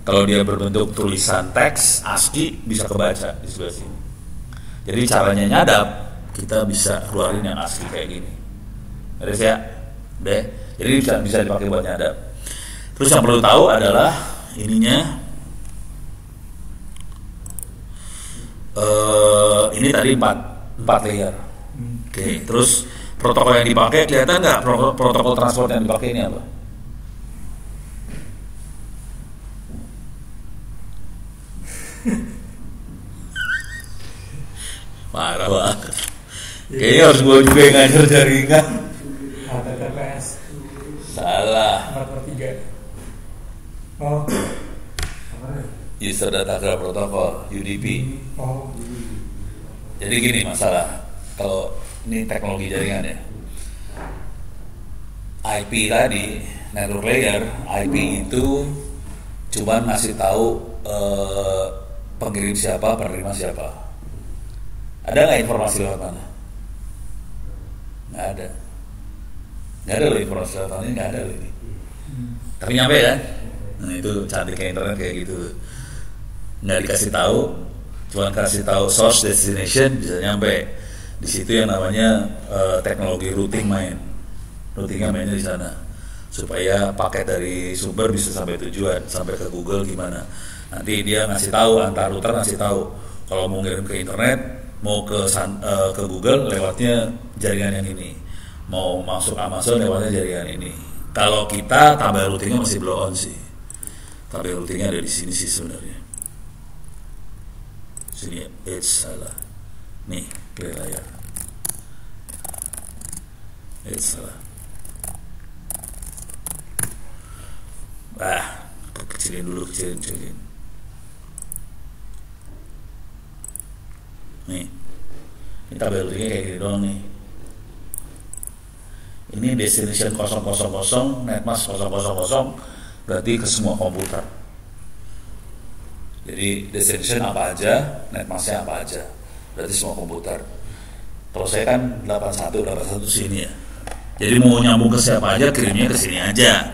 Kalau dia berbentuk tulisan teks, ASCII bisa kebaca di sebelah sini. Jadi caranya nyadap, kita bisa keluarin yang ASCII kayak gini. Beres ya? Deh. Jadi bisa dipakai buat nyadap. Terus yang perlu tahu adalah ininya. Ini tadi 4 layer. Oke. Terus protokol yang dipakai kelihatan nggak? Protokol transport yang dipakai ini apa? Parah banget. Kayaknya harus gue juga yang ngajar jaringan. HTTPS. Salah. 4/3. Oh. User Data Protocol (UDP). Oh. Jadi gini masalah. Kalau ini teknologi jaringan ya. IP tadi, network layer, IP itu cuma ngasih tahu pengirim siapa, penerima siapa. Ada nggak informasi lewat mana? Nggak ada. Nggak ada loh informasi lewat mana, nggak ada loh ini. Tapi nyampe kan? Nah itu cantiknya internet kayak gitu. Nggak dikasih tahu, cuma kasih tahu source destination bisa nyampe. Di situ yang namanya teknologi routing main. Routingnya mainnya di sana. Supaya paket dari sumber bisa sampai tujuan, sampai ke Google gimana. Nanti dia ngasih tahu, antar router ngasih tahu kalau mau ngirim ke internet, mau ke Google lewatnya jaringan yang ini, mau masuk Amazon lewatnya jaringan ini. Kalau kita tabel routingnya masih blow on sih. Tabel routingnya ada di sini sih sebenarnya. Sini salah. Nih clear layar. Salah. Kecilin dulu, kecilin. Nih, ini tabel routingnya kayak gini doang nih. Ini destination 000, netmask 000, berarti ke semua komputer. Jadi destination apa aja, netmasknya apa aja, berarti semua komputer. Kalau saya kan 81 sini ya. Jadi mau nyambung ke siapa aja, kirimnya ke sini aja.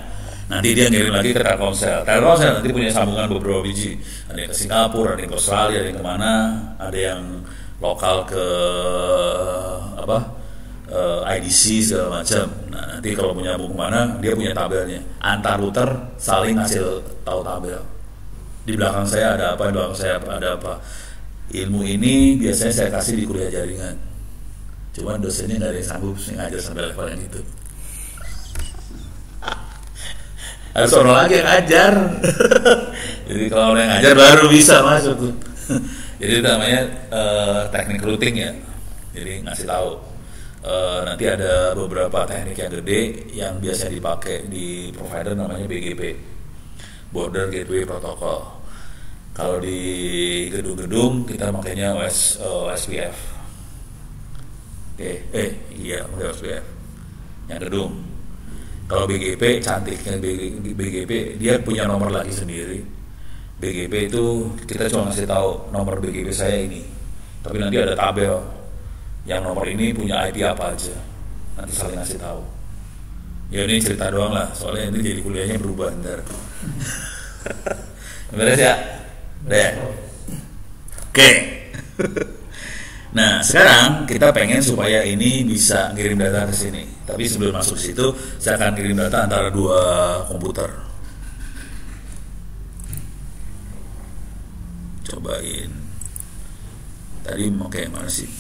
Nanti dia ngirim lagi ke Telkomsel. Telkomsel nanti punya sambungan beberapa biji. Ada yang ke Singapura, ada yang ke Australia, ada yang kemana, ada yang lokal ke IDC segala macam. Nah nanti kalau mau nyambung kemana, dia punya tabelnya. Antar router saling hasil tahu tabel. Di belakang saya ada apa, di belakang saya ada apa. Ilmu ini biasanya saya kasih di kuliah jaringan. Cuman dosennya nggak ada yang sanggup sih ngajar sampai level yang itu. Harus orang lagi yang ngajar. Jadi kalau orang yang ngajar baru bisa masuk tuh. Jadi itu namanya teknik routing ya. Jadi ngasih tahu. Nanti ada beberapa teknik yang gede yang biasa dipakai di provider namanya BGP. Border Gateway Protocol. Kalau di gedung-gedung kita makanya OSPF. Iya OSPF. Yang gedung. Kalau BGP cantiknya BGP dia punya nomor lagi sendiri. BGP itu kita cuma ngasih tahu nomor BGP saya ini. Tapi nanti ada tabel yang nomor ini punya IP apa aja. Nanti saling ngasih tahu. Ya ini cerita doang lah, soalnya ini jadi kuliahnya berubah ntar. Beres ya? Udah. Oke. Nah sekarang kita pengen supaya ini bisa kirim data ke sini. Tapi sebelum masuk ke situ, saya akan kirim data antara dua komputer. Cobain. Tadi mau kayak mana sih?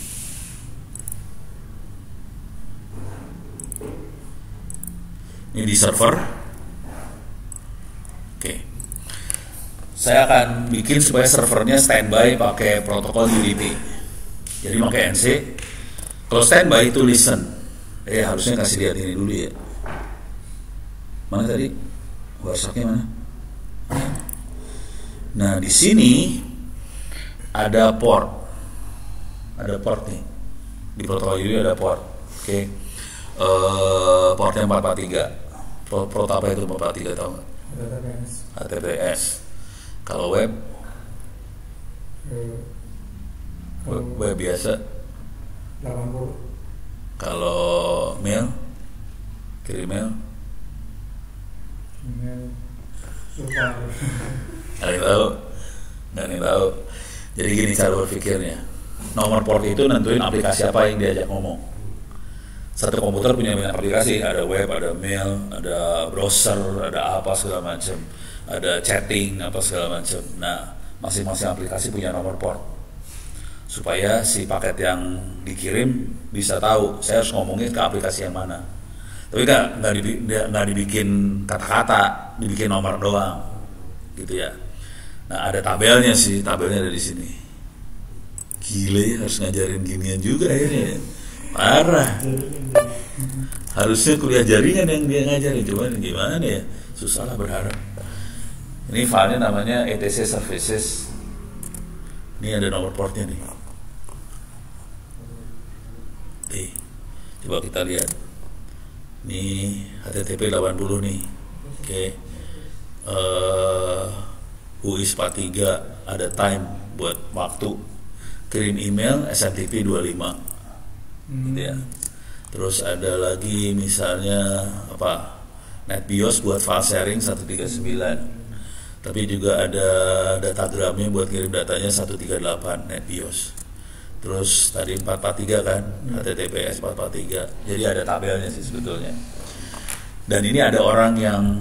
Ini di server. Oke. Saya akan bikin supaya servernya standby pakai protokol UDP. Jadi pakai NC. Kalau standby itu listen. Harusnya kasih lihat ini dulu ya. Mana tadi? WhatsApp-nya mana? Nah, di sini ada port. Ada port nih. Di protokol UDP ada port. Oke. Portnya 443. Port apa itu 443 tahu nggak? HTTPS. Kalau web biasa 80. Kalau mail, kirim mail Super. nggak tahu. Jadi gini cara berpikirnya. Nomor port itu nentuin aplikasi apa yang diajak ngomong. Satu komputer punya banyak aplikasi, ada web, ada mail, ada browser, ada apa segala macam, ada chatting apa segala macam. Nah, masing-masing aplikasi punya nomor port supaya si paket yang dikirim bisa tahu saya harus ngomongin ke aplikasi yang mana. Tapi nggak dibikin kata-kata, dibikin nomor doang, gitu ya. Nah, ada tabelnya sih, tabelnya ada di sini. Gile ya, harus ngajarin ginian juga ya. Parah. Harusnya kuliah jaringan yang dia ngajarin, cuman gimana ya, susah lah berharap. Ini filenya namanya etc services. Ini ada nomor portnya nih. Coba kita lihat. Ini HTTP 80 nih. Oke. UIS 43 ada time buat waktu. Kirim email SMTP 25. Gitu ya. Terus ada lagi misalnya apa? NetBIOS buat file sharing 139. Tapi juga ada datagramnya buat kirim datanya 138 NetBIOS. Terus tadi 443 kan, HTTPS 443. Jadi ada tabelnya sih sebetulnya. Dan ini ada orang yang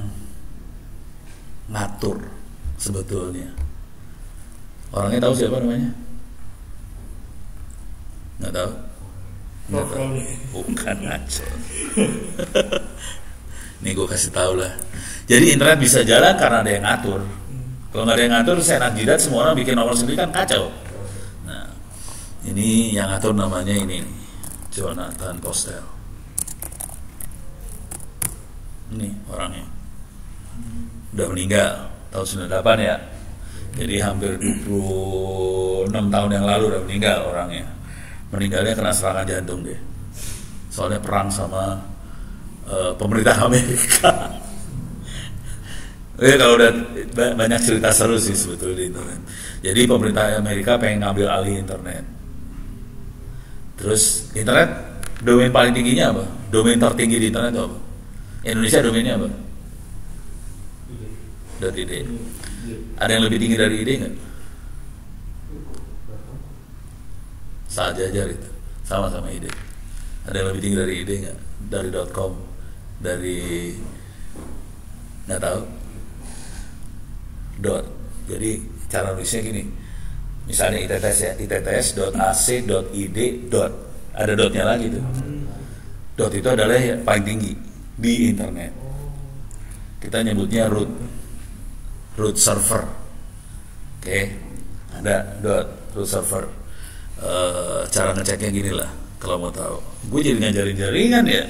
ngatur sebetulnya. Orangnya tahu siapa namanya? Nggak tahu. Bukan ngaco. Nih gue kasih tahu lah. Jadi internet bisa jalan karena ada yang ngatur. Kalau nggak ada yang ngatur, senat jidat semua orang bikin nomor sendiri kan kacau. Nah, ini yang ngatur namanya ini Jonathan Postel. Ini orangnya. Udah meninggal tahun 98 ya. Jadi hampir 26 tahun yang lalu udah meninggal orangnya. Meninggalnya kena serangan jantung deh. Soalnya perang sama pemerintah Amerika. Kalau udah banyak cerita seru sih sebetulnya di internet. Jadi pemerintah Amerika pengen ngambil alih internet. Terus internet domain paling tingginya apa? Domain tertinggi di internet itu apa? Indonesia domainnya apa? .id. Ada yang lebih tinggi dari ide nggak? Sajajar itu, sama-sama ide. Ada yang lebih tinggi dari ide nggak? Dari .com, dari nggak tahu. Jadi cara nulisnya gini, misalnya ITTS ya, itts.ac.id. Ada dotnya lagi tuh. Dot itu adalah yang paling tinggi di internet. Kita nyebutnya root server. Oke, ada root server. Cara ngeceknya gini lah, kalau mau tahu. Gue jadi ngajarin jaringan ya,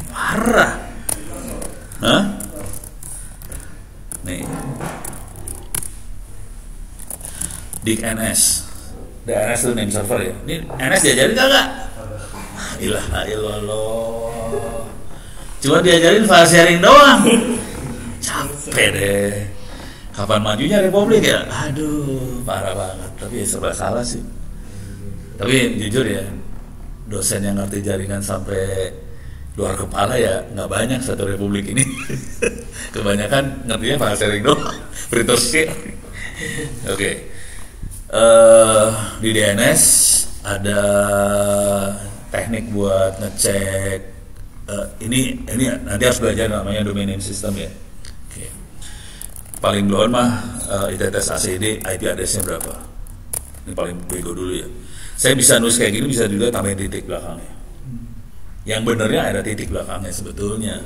parah. Hah? Nih, DNS. DNS itu name server ya. Ini NS diajarin kagak? Ilaha illallah. Cuma diajarin file sharing doang. Capek deh. Kapan majunya Republik ya? Aduh, parah banget. Tapi serba salah sih. Tapi jujur ya, dosen yang ngerti jaringan sampai luar kepala ya nggak banyak satu Republik ini. Kebanyakan ngertinya file sharing doang. Printer share. Oke. Di DNS ada teknik buat ngecek ini nanti harus belajar namanya domain name system ya. Oke. Paling duluan mah ITTS ACD IP address-nya berapa? Ini paling bego dulu ya. Saya bisa nulis kayak gini, bisa juga tambahin titik belakangnya. Yang benernya ada titik belakangnya sebetulnya.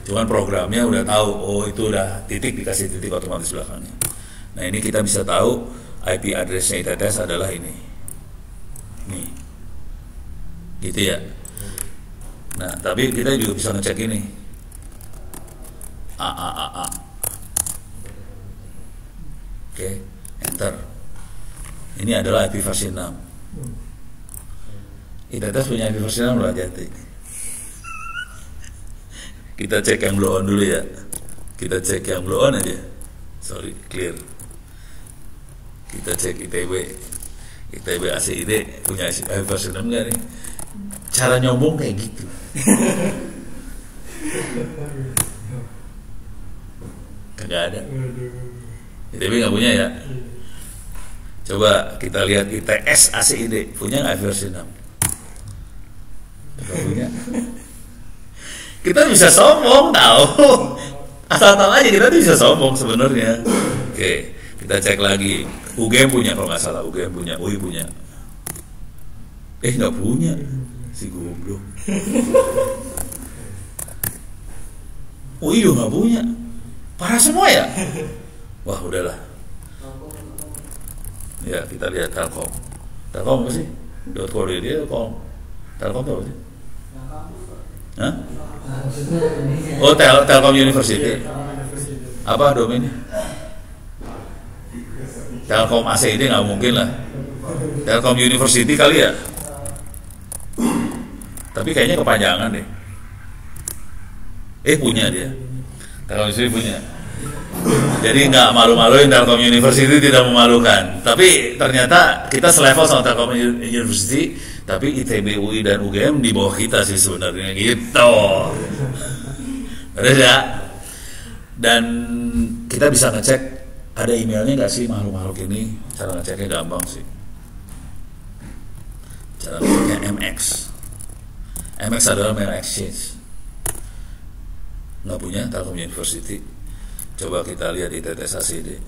Cuman programnya udah tahu, oh itu udah titik, dikasih titik otomatis belakangnya. Nah ini kita bisa tahu IP address-nya ITTS adalah ini. Nih. Gitu ya. Nah, tapi kita juga bisa ngecek ini. A. Oke, enter. Ini adalah IP versi 6. ITTS punya IP versi 6 loh, hati-hati. Kita cek yang blow on dulu ya. Kita cek yang blow on aja. Sorry, clear. Kita cek ITB ACID punya IP versi 6 nggak nih? Cara nyombong kayak gitu. Kagak ada. ITB nggak punya ya. Coba kita lihat ITS ACID punya nggak versi 6? Tidak punya. Kita bisa sombong tahu. Asal tahu aja kita tuh bisa sombong sebenarnya. Oke, kita cek lagi. UGM punya kalau nggak salah, UGM punya, UI punya. Nggak punya, si goblok. UI juga nggak punya. Parah semua ya. Wah udahlah. Ya kita lihat Telkom. Telkom apa sih? .co dia Telkom. Telkom apa sih? Hah? Oh Telkom University. Apa domainnya? Telkom ACID nggak mungkin lah. Telkom University kali ya. Tapi kayaknya kepanjangan deh. Punya dia. Telkom University punya. Jadi nggak malu-maluin, Telkom University tidak memalukan. Tapi ternyata kita selevel sama Telkom University, tapi ITB, UI dan UGM di bawah kita sih sebenarnya gitu. Ada ya? Dan kita bisa ngecek ada emailnya nggak sih makhluk-makhluk ini. Cara ngeceknya gampang sih. Cara ngeceknya MX. MX adalah mail exchange. Nggak punya Telkom University. Coba kita lihat di ITTS ACD.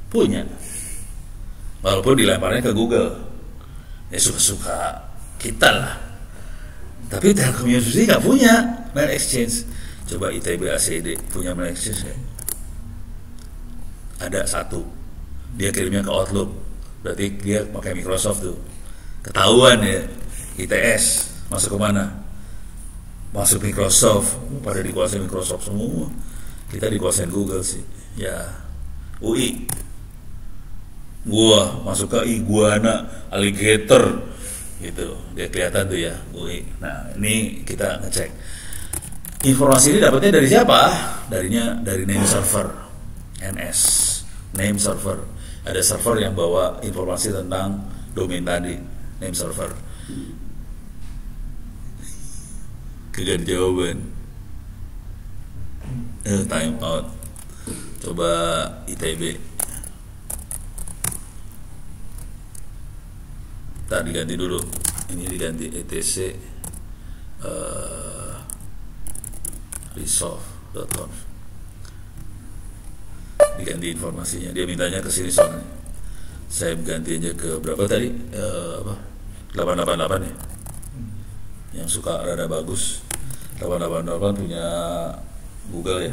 Punya. Walaupun dilemparnya ke Google. Ya suka-suka kita lah. Tapi Telkom University nggak punya mail exchange. Coba ITB ACD punya mail exchange ya? Ada satu. Dia kirimnya ke Outlook. Berarti dia pakai Microsoft tuh. Ketahuan ya. ITS masuk ke mana? Masuk Microsoft, pada dikuasai Microsoft semua. Kita dikuasain Google sih. Ya, UI. Gua masuk ke Iguana, Alligator, gitu. Dia kelihatan tuh ya, UI. Nah, ini kita ngecek. Informasi ini dapatnya dari siapa? Dari name server, NS, name server. Ada server yang bawa informasi tentang domain tadi, name server. Kagak jawaban. Time out. Coba ITB. Tak diganti dulu. Ini diganti etc. Resolve.com. Diganti informasinya. Dia mintanya ke sini soalnya. Saya ganti aja ke berapa tadi? 888 ya. Yang suka rada bagus. 888 punya Google ya.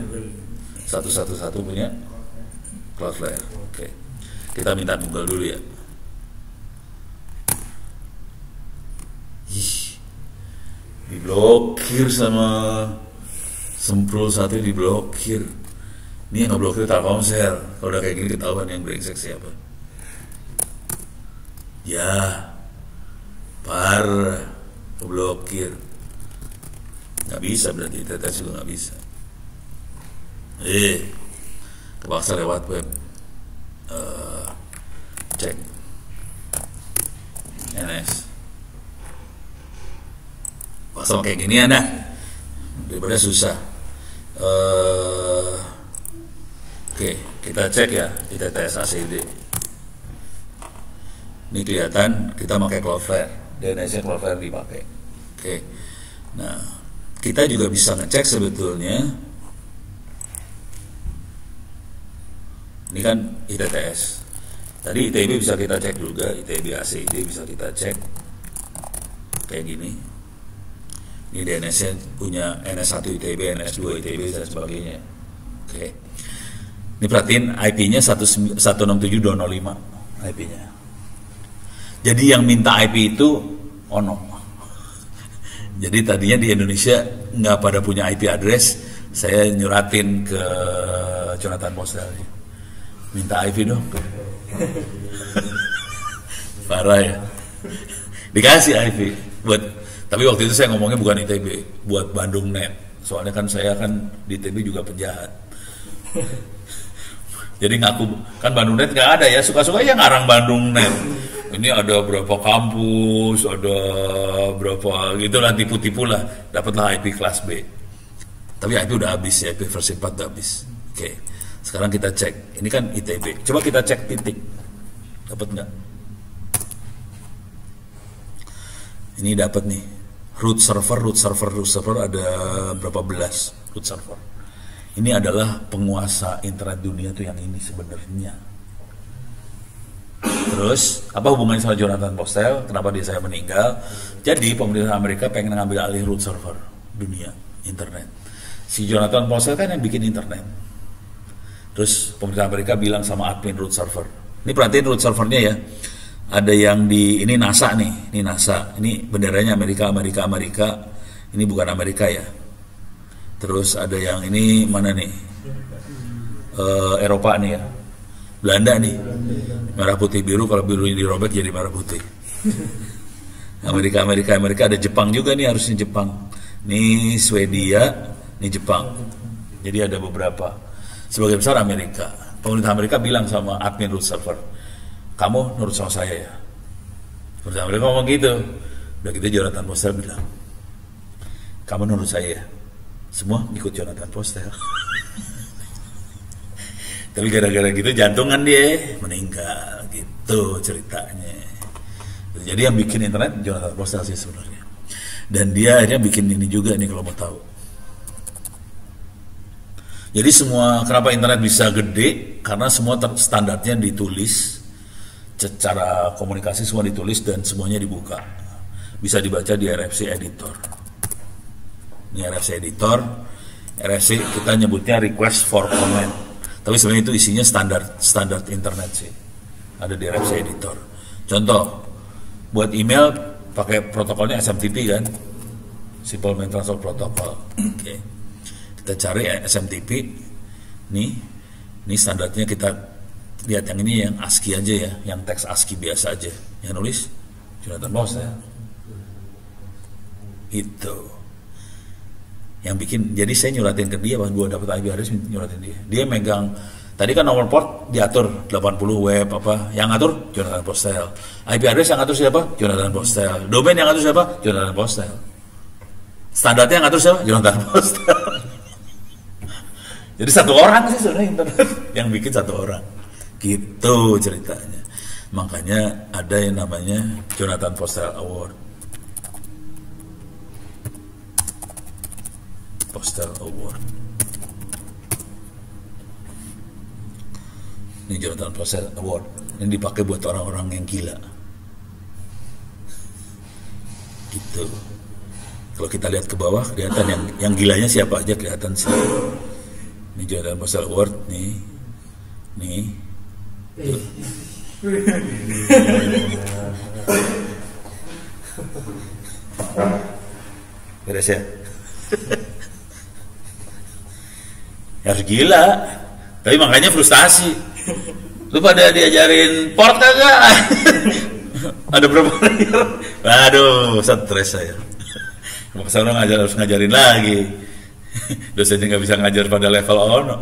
111 punya Cloudflare. Oke. Kita minta Google dulu ya. Diblokir sama Semprul satu diblokir. Ini yang ngeblokir Telkomsel. Kalau udah kayak gini ketahuan yang brengsek siapa. Ya, parah, blokir. Nggak bisa berarti, tetes juga nggak bisa. Kepaksa lewat web. Cek NS. Pasal kayak gini anda daripada susah. Oke, kita cek ya ITTS ACD. Ini kelihatan kita pakai Cloudflare, DNS-nya Cloudflare dipakai. Oke, nah kita juga bisa ngecek sebetulnya. Ini kan ITTS. Tadi ITB bisa kita cek juga, ITB ACD bisa kita cek kayak gini. Ini DNS-nya punya NS1 ITB, NS2 ITB dan sebagainya. Oke. Ini perhatiin IP-nya 167.205 IP-nya. Jadi yang minta IP itu ono. Jadi tadinya di Indonesia nggak pada punya IP address, saya nyuratin ke Jonathan Postel. Minta IP dong. Parah ya. Dikasih IP buat. Tapi waktu itu saya ngomongnya bukan ITB, buat Bandung Net. Soalnya kan saya kan di ITB juga penjahat. Jadi ngaku, kan Bandung Net nggak ada ya, suka-suka ya ngarang Bandung Net. Ini ada berapa kampus, ada berapa gitu lah, tipu-tipu lah, dapatlah IP kelas B. Tapi IP udah habis ya, IP versi 4 udah habis. Oke, sekarang kita cek, ini kan ITB. Coba kita cek titik, dapat nggak? Ini dapat nih. Root server ada berapa belas root server. Ini adalah penguasa internet dunia tuh yang ini sebenarnya. Terus apa hubungannya sama Jonathan Postel? Kenapa dia saya meninggal? Jadi pemerintah Amerika pengen ngambil alih root server dunia internet. Si Jonathan Postel kan yang bikin internet. Terus pemerintah Amerika bilang sama admin root server. Ini perhatiin root servernya ya. Ada yang di ini NASA nih, ini NASA, ini benderanya Amerika. Ini bukan Amerika ya. Terus ada yang ini mana nih? Eropa nih ya, Belanda nih, merah putih biru. Kalau birunya dirobek jadi merah putih. Amerika ada Jepang juga nih, harusnya Jepang. Nih Swedia, nih Jepang. Jadi ada beberapa. Sebagian besar Amerika. Pemerintah Amerika bilang sama admin root server, kamu nurut sama saya ya. Pemerintah Amerika ngomong gitu. Udah gitu Jonathan Postel bilang, kamu nurut saya ya. Semua ikut Jonathan Postel. Tapi gara-gara gitu jantungan dia meninggal gitu ceritanya. Jadi yang bikin internet Jonathan Postel sih sebenarnya. Dan dia akhirnya bikin ini juga nih kalau mau tahu. Jadi semua, kenapa internet bisa gede? Karena semua standarnya ditulis, secara komunikasi semua ditulis dan semuanya dibuka. Bisa dibaca di RFC Editor. Ini RFC Editor. RFC kita nyebutnya request for comment. Tapi sebenarnya itu isinya standar internet sih. Ada di RFC Editor. Contoh, buat email pakai protokolnya SMTP kan? Simple Mail Transfer Protocol. Oke. Kita cari SMTP. Ini standarnya kita lihat yang ini yang ASCII aja ya, yang teks ASCII biasa aja. Yang nulis Jonathan Postel ya. Itu. yang bikin. Jadi saya nyuratin ke dia pas gue dapet IP address, nyuratin dia megang. Tadi kan nomor port diatur 80 web apa, yang ngatur Jonathan Postel. IP address yang ngatur siapa? Jonathan Postel. Domain yang ngatur siapa? Jonathan Postel. Standarnya yang ngatur siapa? Jonathan Postel. Jadi satu orang sih sebenarnya internet yang bikin satu orang. Gitu ceritanya. Makanya ada yang namanya Jonathan Postel Award. Postel Award. Ini Jonathan Postel Award. Ini dipakai buat orang-orang yang gila. Gitu. Kalau kita lihat ke bawah kelihatan yang gilanya siapa aja kelihatan sih. Ini Jonathan Postel Award nih. Tuh. Beres ya? Harus gila. Tapi makanya frustasi. Lu pada diajarin port kagak? Ada berapa layer? Aduh, stres saya. Makanya harus ngajarin lagi. Dosennya nggak bisa ngajar pada level ono.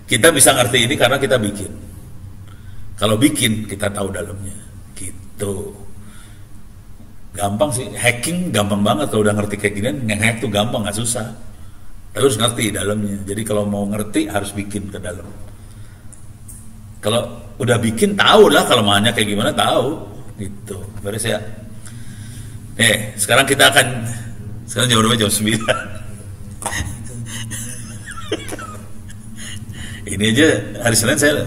Kita bisa ngerti ini karena kita bikin. Kalau bikin kita tahu dalamnya. Gitu. Gampang sih. Hacking gampang banget kalau udah ngerti kayak gini. Nge-hack tuh gampang, nggak susah. Tapi harus ngerti dalamnya. Jadi kalau mau ngerti harus bikin ke dalam. Kalau udah bikin tahu lah kalau mainnya kayak gimana tahu. Gitu. Beres ya. Sekarang kita akan. Sekarang jam berapa? Jam 9. Ini aja hari Senin saya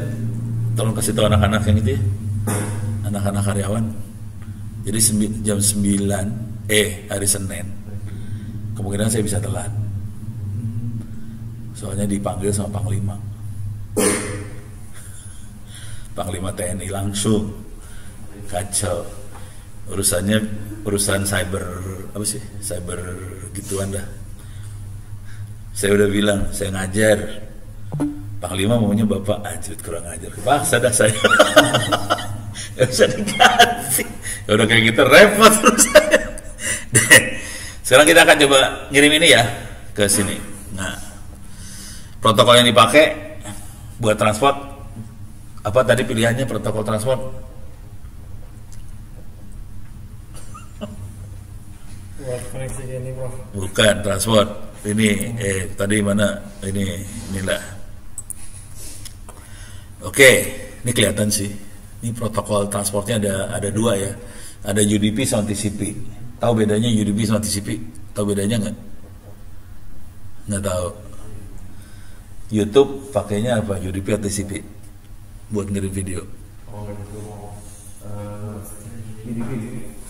tolong kasih tahu anak-anak yang itu ya, anak-anak karyawan. Jadi jam 9 hari Senin kemungkinan saya bisa telat. Soalnya dipanggil sama Panglima. Panglima TNI langsung. Kacau. Urusan cyber apa sih? Cyber gituan dah. Saya udah bilang, saya ngajar. Panglima maunya bapak, anjir kurang ajar. Paksa dah saya. Gak bisa diganti. Ya udah kayak gitu repot terus saya. Sekarang kita akan coba ngirim ini ya ke sini. Nah, protokol yang dipakai buat transport apa tadi pilihannya protokol transport? Buat koneksi ini bro. Bukan transport. Ini tadi mana? Inilah. Oke, ini kelihatan sih. Ini protokol transportnya ada dua ya. Ada UDP sama TCP. Tahu bedanya UDP sama TCP? Tahu bedanya nggak? Nggak tahu. YouTube pakainya apa? UDP atau TCP? Buat ngirim video.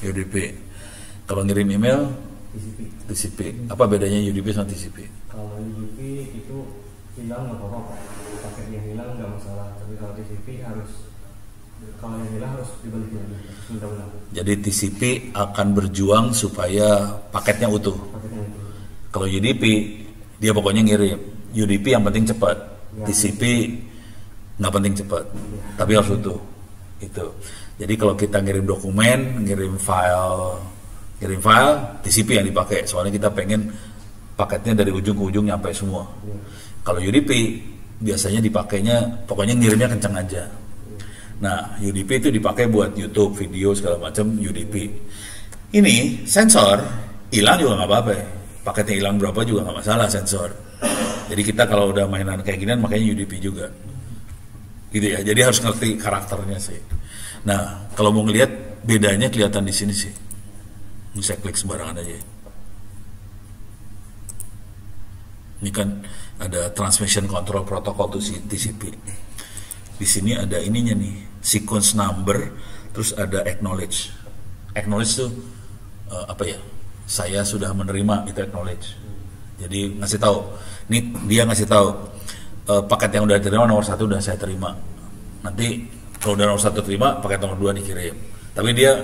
UDP. Kalau ngirim email? TCP. Apa bedanya UDP sama TCP? Kalau UDP itu hilang nggak apa-apa, paket yang hilang nggak masalah. Tapi kalau TCP kalau yang hilang harus dibalik lagi, ulang. Jadi TCP akan berjuang supaya paketnya utuh. Kalau UDP dia pokoknya ngirim. UDP yang penting cepat. Ya. TCP nggak penting cepat, tapi harus utuh. Itu. Jadi kalau kita ngirim dokumen, ngirim file TCP yang dipakai. Soalnya kita pengen paketnya dari ujung ke ujung nyampe semua. Ya. Kalau UDP biasanya dipakainya pokoknya ngirimnya kencang aja. Nah, UDP itu dipakai buat YouTube, video segala macam UDP. Ini sensor hilang juga nggak apa-apa. Paketnya hilang berapa juga nggak masalah sensor. Jadi kita kalau udah mainan kayak gini makanya UDP juga. Gitu ya. Jadi harus ngerti karakternya sih. Nah, kalau mau ngelihat bedanya kelihatan di sini sih. Ini saya klik sembarangan aja. Ini kan ada transmission control protocol to TCP. Di sini ada ininya nih, sequence number, terus ada acknowledge. Acknowledge tuh apa ya? Saya sudah menerima itu acknowledge. Jadi ngasih tahu. Nih dia ngasih tahu paket yang udah diterima nomor 1 udah saya terima. Nanti kalau udah nomor 1 terima, paket nomor 2 dikirim. Tapi dia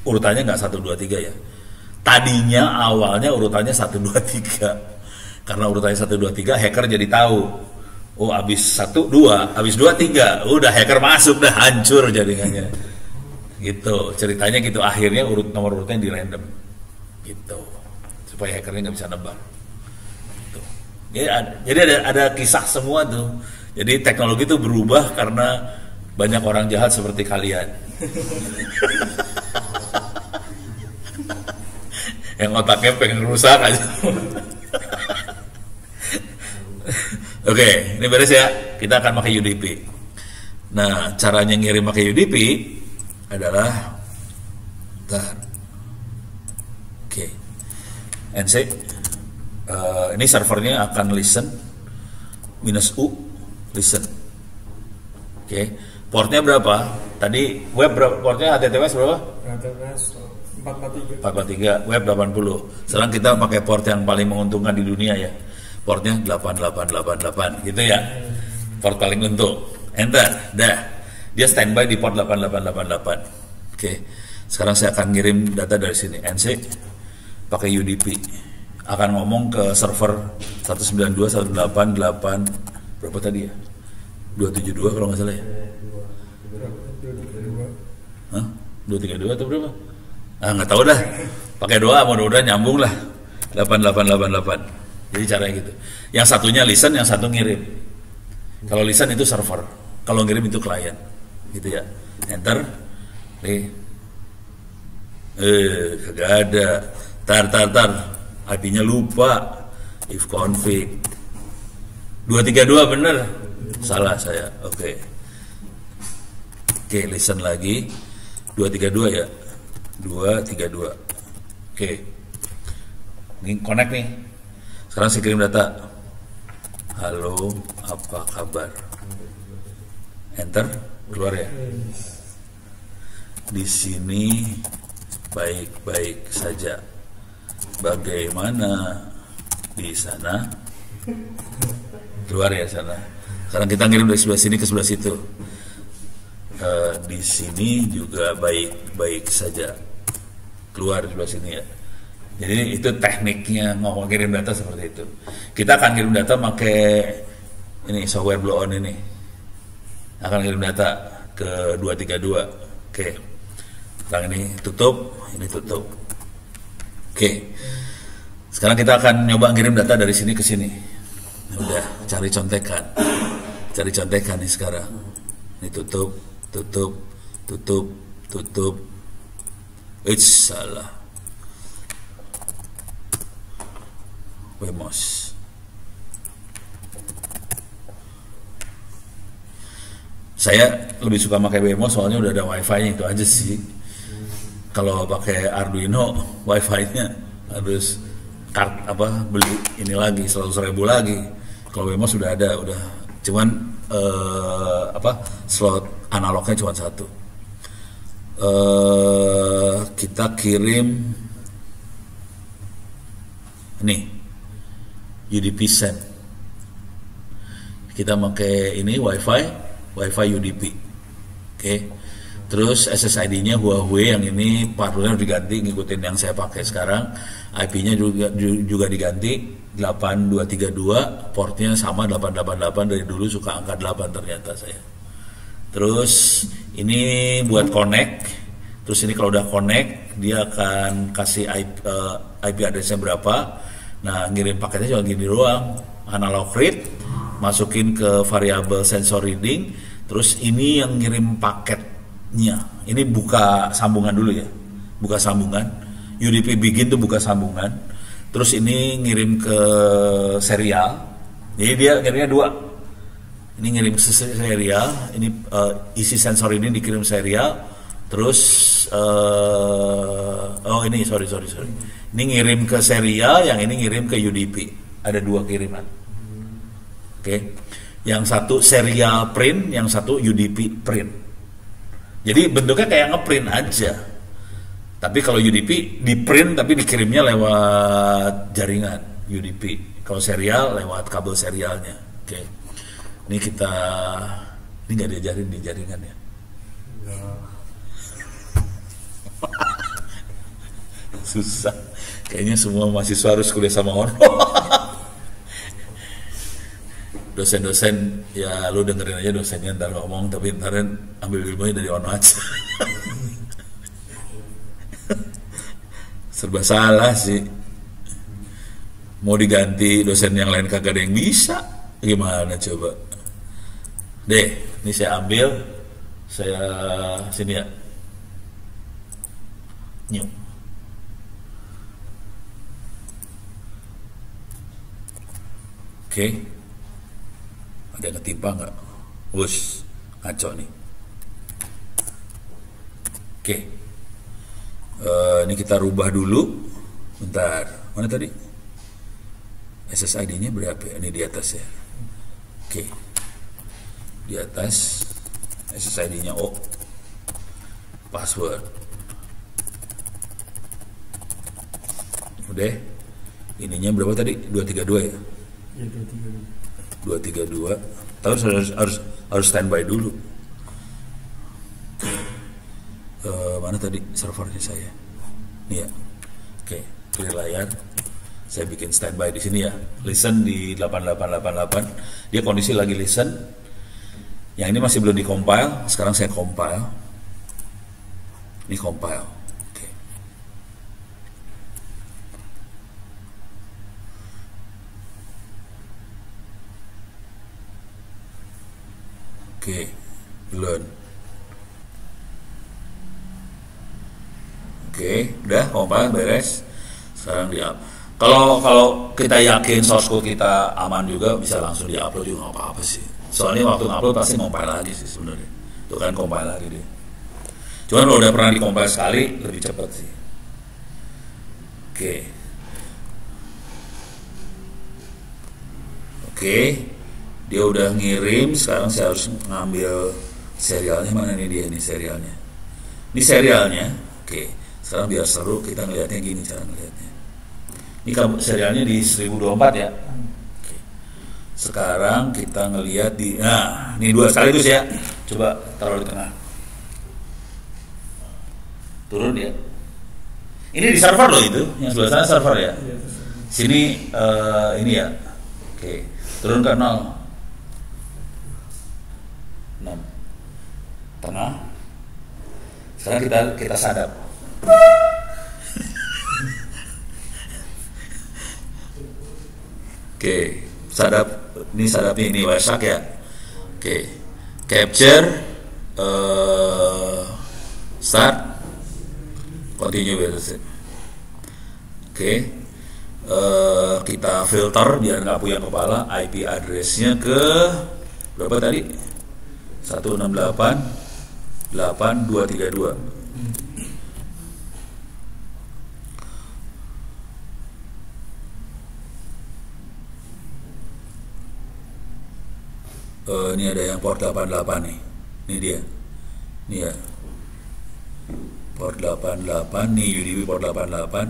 urutannya nggak 1, 2, 3 ya. Tadinya awalnya urutannya 1, 2, 3. Karena urutannya 1, 2, 3, hacker jadi tahu. Oh, habis 1, 2, habis 2, 3, udah hacker masuk, dah hancur jaringannya. Gitu, ceritanya gitu. Akhirnya nomor urutnya di random. Gitu. Supaya hackernya nggak bisa nebak. Jadi ada kisah semua tuh. Jadi teknologi itu berubah karena banyak orang jahat seperti kalian. Yang otaknya pengen rusak aja. Oke, ini beres ya. Kita akan pakai UDP. Nah, caranya ngirim pakai UDP adalah Oke. NC ini servernya akan listen -u listen. Oke. Portnya berapa? Tadi web berapa? Portnya HTTPS berapa? HTTPS 443. 443, web 80. Sekarang kita pakai port yang paling menguntungkan di dunia ya. Portnya 8888 gitu ya. Port paling untung. Enter. Dah. Dia standby di port 8888. Oke. Sekarang saya akan ngirim data dari sini. NC pakai UDP. Akan ngomong ke server 192.168 berapa tadi ya? 272 kalau nggak salah ya. 232 atau berapa? Nggak tahu dah. Pakai doa, mudah-mudahan nyambung lah. 8888. Jadi caranya gitu. Yang satunya listen, yang satu ngirim. Kalau listen itu server, kalau ngirim itu klien. Gitu ya. Enter. Nih. Kagak ada. Tar. IP-nya lupa. If config. 232 bener. Salah saya. Oke, listen lagi. 232 ya. 232. Oke. Ini connect nih. Sekarang saya kirim data. Halo, apa kabar? Enter, keluar ya. Di sini baik-baik saja. Bagaimana di sana? Keluar ya sana. Sekarang kita ngirim dari sebelah sini ke sebelah situ. Di sini juga baik-baik saja. Keluar di sebelah sini ya. Jadi itu tekniknya ngomong kirim data seperti itu. Kita akan kirim data pakai ini software blow on ini. Akan kirim data ke 232. Oke. Sekarang ini tutup, ini tutup. Oke. Sekarang kita akan nyoba ngirim data dari sini ke sini. Udah, cari contekan. Cari contekan nih sekarang. Ini tutup. Salah. Wemos. Saya lebih suka pakai Wemos soalnya udah ada wifi-nya, itu aja sih. Kalau pakai Arduino, wifi-nya harus beli ini lagi 100.000 lagi. Kalau Wemos sudah ada, udah. Cuman slot analognya cuma satu. Kita kirim nih UDP send. Kita pakai ini wifi UDP. Oke. Terus SSID-nya Huawei yang ini partnernya diganti, ngikutin yang saya pakai sekarang. IP-nya juga diganti 8232, portnya sama 888, dari dulu suka angka 8 ternyata saya. Terus ini buat connect. Terus ini kalau udah connect dia akan kasih IP address-nya berapa. Nah, ngirim paketnya cuma gini doang. Analog read, masukin ke variabel sensor reading. Terus ini yang ngirim paketnya. Ini buka sambungan dulu ya. Buka sambungan. UDP begin tuh buka sambungan. Terus ini ngirim ke serial. Jadi dia ngirimnya dua. Ini ngirim ke serial. Ini isi sensor ini dikirim serial. Terus ini sorry. Ini ngirim ke serial, yang ini ngirim ke UDP. Ada dua kiriman. Oke. Yang satu serial print, yang satu UDP print. Jadi bentuknya kayak ngeprint aja. Tapi kalau UDP di print tapi dikirimnya lewat jaringan UDP. Kalau serial lewat kabel serialnya. Oke. Ini nggak diajarin di jaringan ya. Susah. Kayaknya semua mahasiswa harus kuliah sama Ono. Dosen-dosen ya lu dengerin aja dosennya ntar ngomong, tapi ntar ambil ilmunya dari Ono aja. Serba salah sih. mau diganti dosen yang lain kagak ada yang bisa, gimana coba? Deh, ini saya ambil, saya sini ya, new. Oke, ada yang ketimpa nggak? Wush, ngaco nih. Oke, ini kita rubah dulu. Bentar, mana tadi? SSID-nya berapa? Ini di atas ya. Oke, di atas SSID-nya O, password. Udah, ininya berapa tadi? 232 ya? Ya 232. Terus harus standby dulu. Mana tadi servernya saya? Nih ya. Oke, clear layar. Saya bikin standby di sini ya. Listen di 8888. Dia kondisi lagi listen. Yang ini masih belum di-compile. Sekarang saya compile. Ini compile. Oke. Oke, learn. Oke, udah compile beres. Sekarang di-up. Kalau kita yakin source code kita aman juga, bisa langsung di-upload juga nggak apa-apa sih. Soalnya waktu upload pasti compile lagi sih sebenarnya. Itu kan compile lagi deh. Cuman kalau udah pernah di-compile sekali lebih cepat sih. Oke, dia udah ngirim. Sekarang saya harus ngambil serialnya. Mana nih dia nih serialnya? Ini serialnya. Oke, sekarang biar seru kita ngelihatnya gini cara ngelihatnya. Ini serialnya di 1024 ya. Oke. Sekarang kita ngelihat di, nah ini dua sekaligus ya. Coba taruh di tengah. Turun ya. Ini di server loh itu, yang sebelah sana server ya. Sini ini ya. Oke, turun ke 0. 6. Tengah. Sekarang kita sadap. Oke, sadap, ini sadapnya ini WhatsApp ya. Oke, capture, start, continue with it. Oke, kita filter biar nggak punya kepala. IP addressnya ke berapa tadi? 168.8232. Ini ada yang port 88 nih. Ini dia. Ini ya. Port 88 nih, UDP port 88.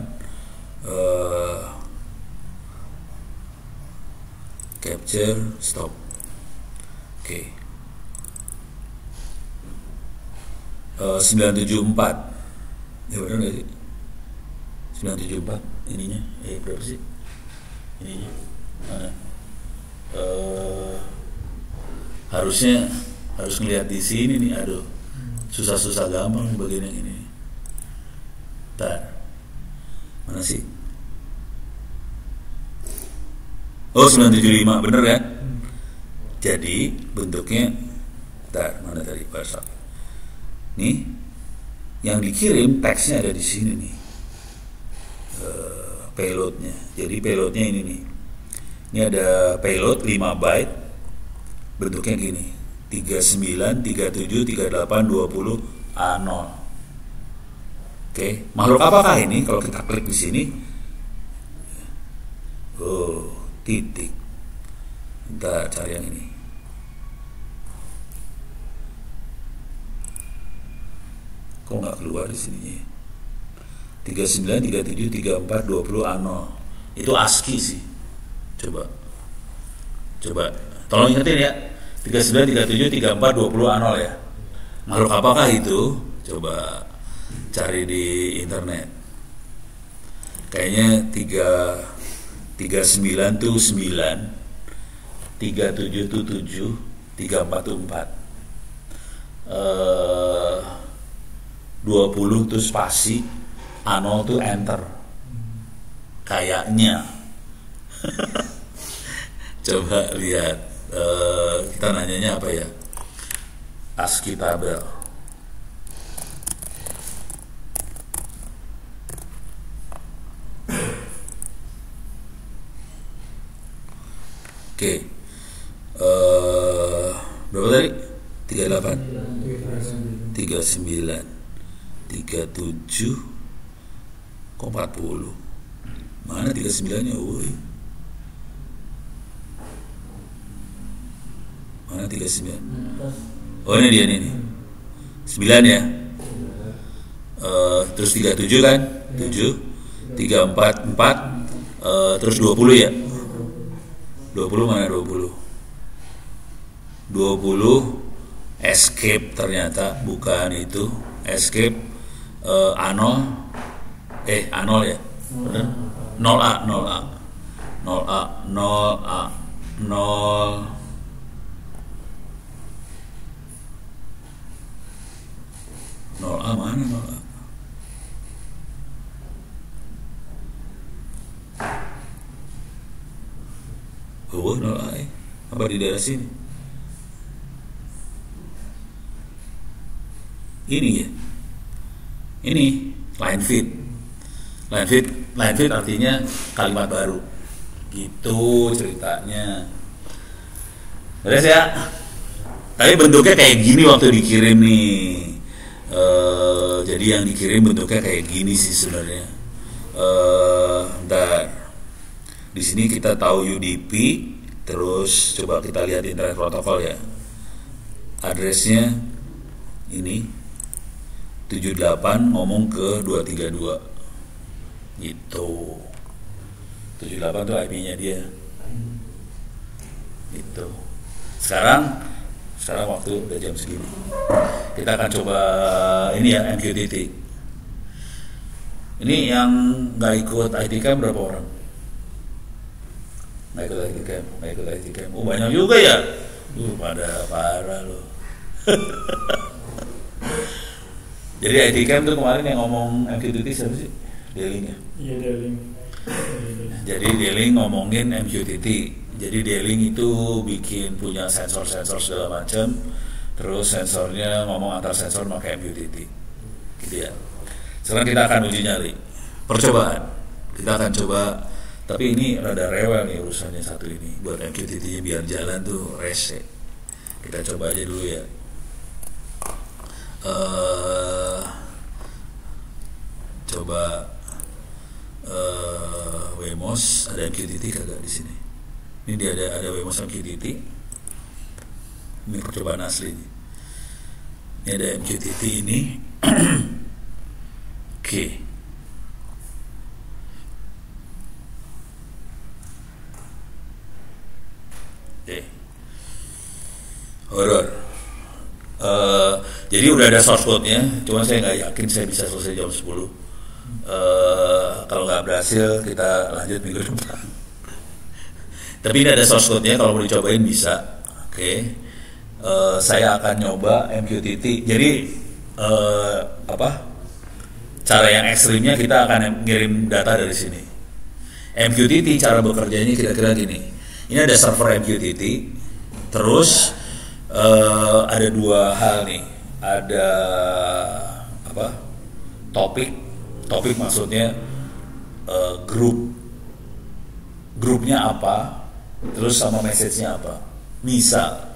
Capture, stop. Oke. 974. Ya benar nggak sih? 974 ininya. Berapa sih? Ininya. Mana? Harus ngelihat di sini nih. Aduh, susah gampang nih bagian yang ini. Bentar, mana sih? Oh, 975 bener kan? Jadi bentuknya, bentar, mana tadi WhatsApp? Nih, yang dikirim teksnya ada di sini nih. Payloadnya. Jadi payloadnya ini nih. Ini ada payload 5 byte. Bentuknya gini, 39, 37, 38, 20, A0. Oke, makhluk apakah ini? Kalau kita klik di sini, oh, titik. Bentar, cari yang ini. Kok nggak keluar di sininya? 39, 37, 34, 20, A0. Itu ASCII sih. Coba. Tolong ingetin ya. 39, 37, 34, 20, A0 ya. Makhluk apakah itu? Coba cari di internet. Kayaknya 39 tuh 9, 37 tuh 7, 34 tuh 4. 20 tuh spasi, A0 tuh enter. Kayaknya. Coba lihat, kita nanyanya apa ya? ASCII tabel. Oke, berapa tadi? 38, 39, 37, kok 40? Mana 39-nya? Woi, mana 39? Oh ini dia nih, 9 ya. Terus 37 kan? 7, 34, 4, terus 20 ya? 20 mana 20? 20 escape ternyata bukan itu. Escape A0 A0 ya? Benar? 0A 0A 0A 0A 0 0A mana 0A? Oh, 0A apa di daerah sini? Ini ya. Ini line fit. Line fit artinya kalimat baru. Gitu ceritanya. Beres ya? Tapi bentuknya kayak gini waktu dikirim nih. Jadi yang dikirim bentuknya kayak gini sih sebenarnya. Bentar. Di sini kita tahu UDP, terus coba kita lihat internet protokol ya. Adresnya ini 78 ngomong ke 232. Gitu. 78 tuh IP-nya dia. Gitu. Sekarang waktu udah jam segini. Kita akan coba ini ya, MQTT. Ini yang nggak ikut ITCAM berapa orang? Nggak ikut ITCAM. Oh banyak juga ya. Pada parah loh. Jadi ITCAM tuh kemarin yang ngomong MQTT siapa sih? Deling ya? Iya, Deling. Jadi Deling ngomongin MQTT. Jadi Deling itu bikin punya sensor-sensor segala macam. Terus sensornya ngomong antar sensor pakai MQTT. Gitu ya. Sekarang kita akan uji nyali. Percobaan. Kita akan coba. Tapi ini rada rewel nih urusannya satu ini. Buat MQTT-nya biar jalan tuh rese. Kita coba aja dulu ya. Coba Wemos ada MQTT kagak di sini? Ini dia ada Wemos MQTT. Ini percobaan asli. Ini ada MQTT ini. Oke. Horor. Jadi udah ada source code-nya, cuma saya nggak yakin saya bisa selesai jam 10. Kalau nggak berhasil kita lanjut minggu depan. Tapi ini ada source code-nya, kalau mau dicobain bisa. Oke. Saya akan nyoba MQTT. Jadi cara yang ekstrimnya kita akan ngirim data dari sini. MQTT cara bekerjanya kira-kira gini. Ini ada server MQTT. Terus ada dua hal nih. Ada topik maksudnya grupnya apa, terus sama message-nya apa. Misal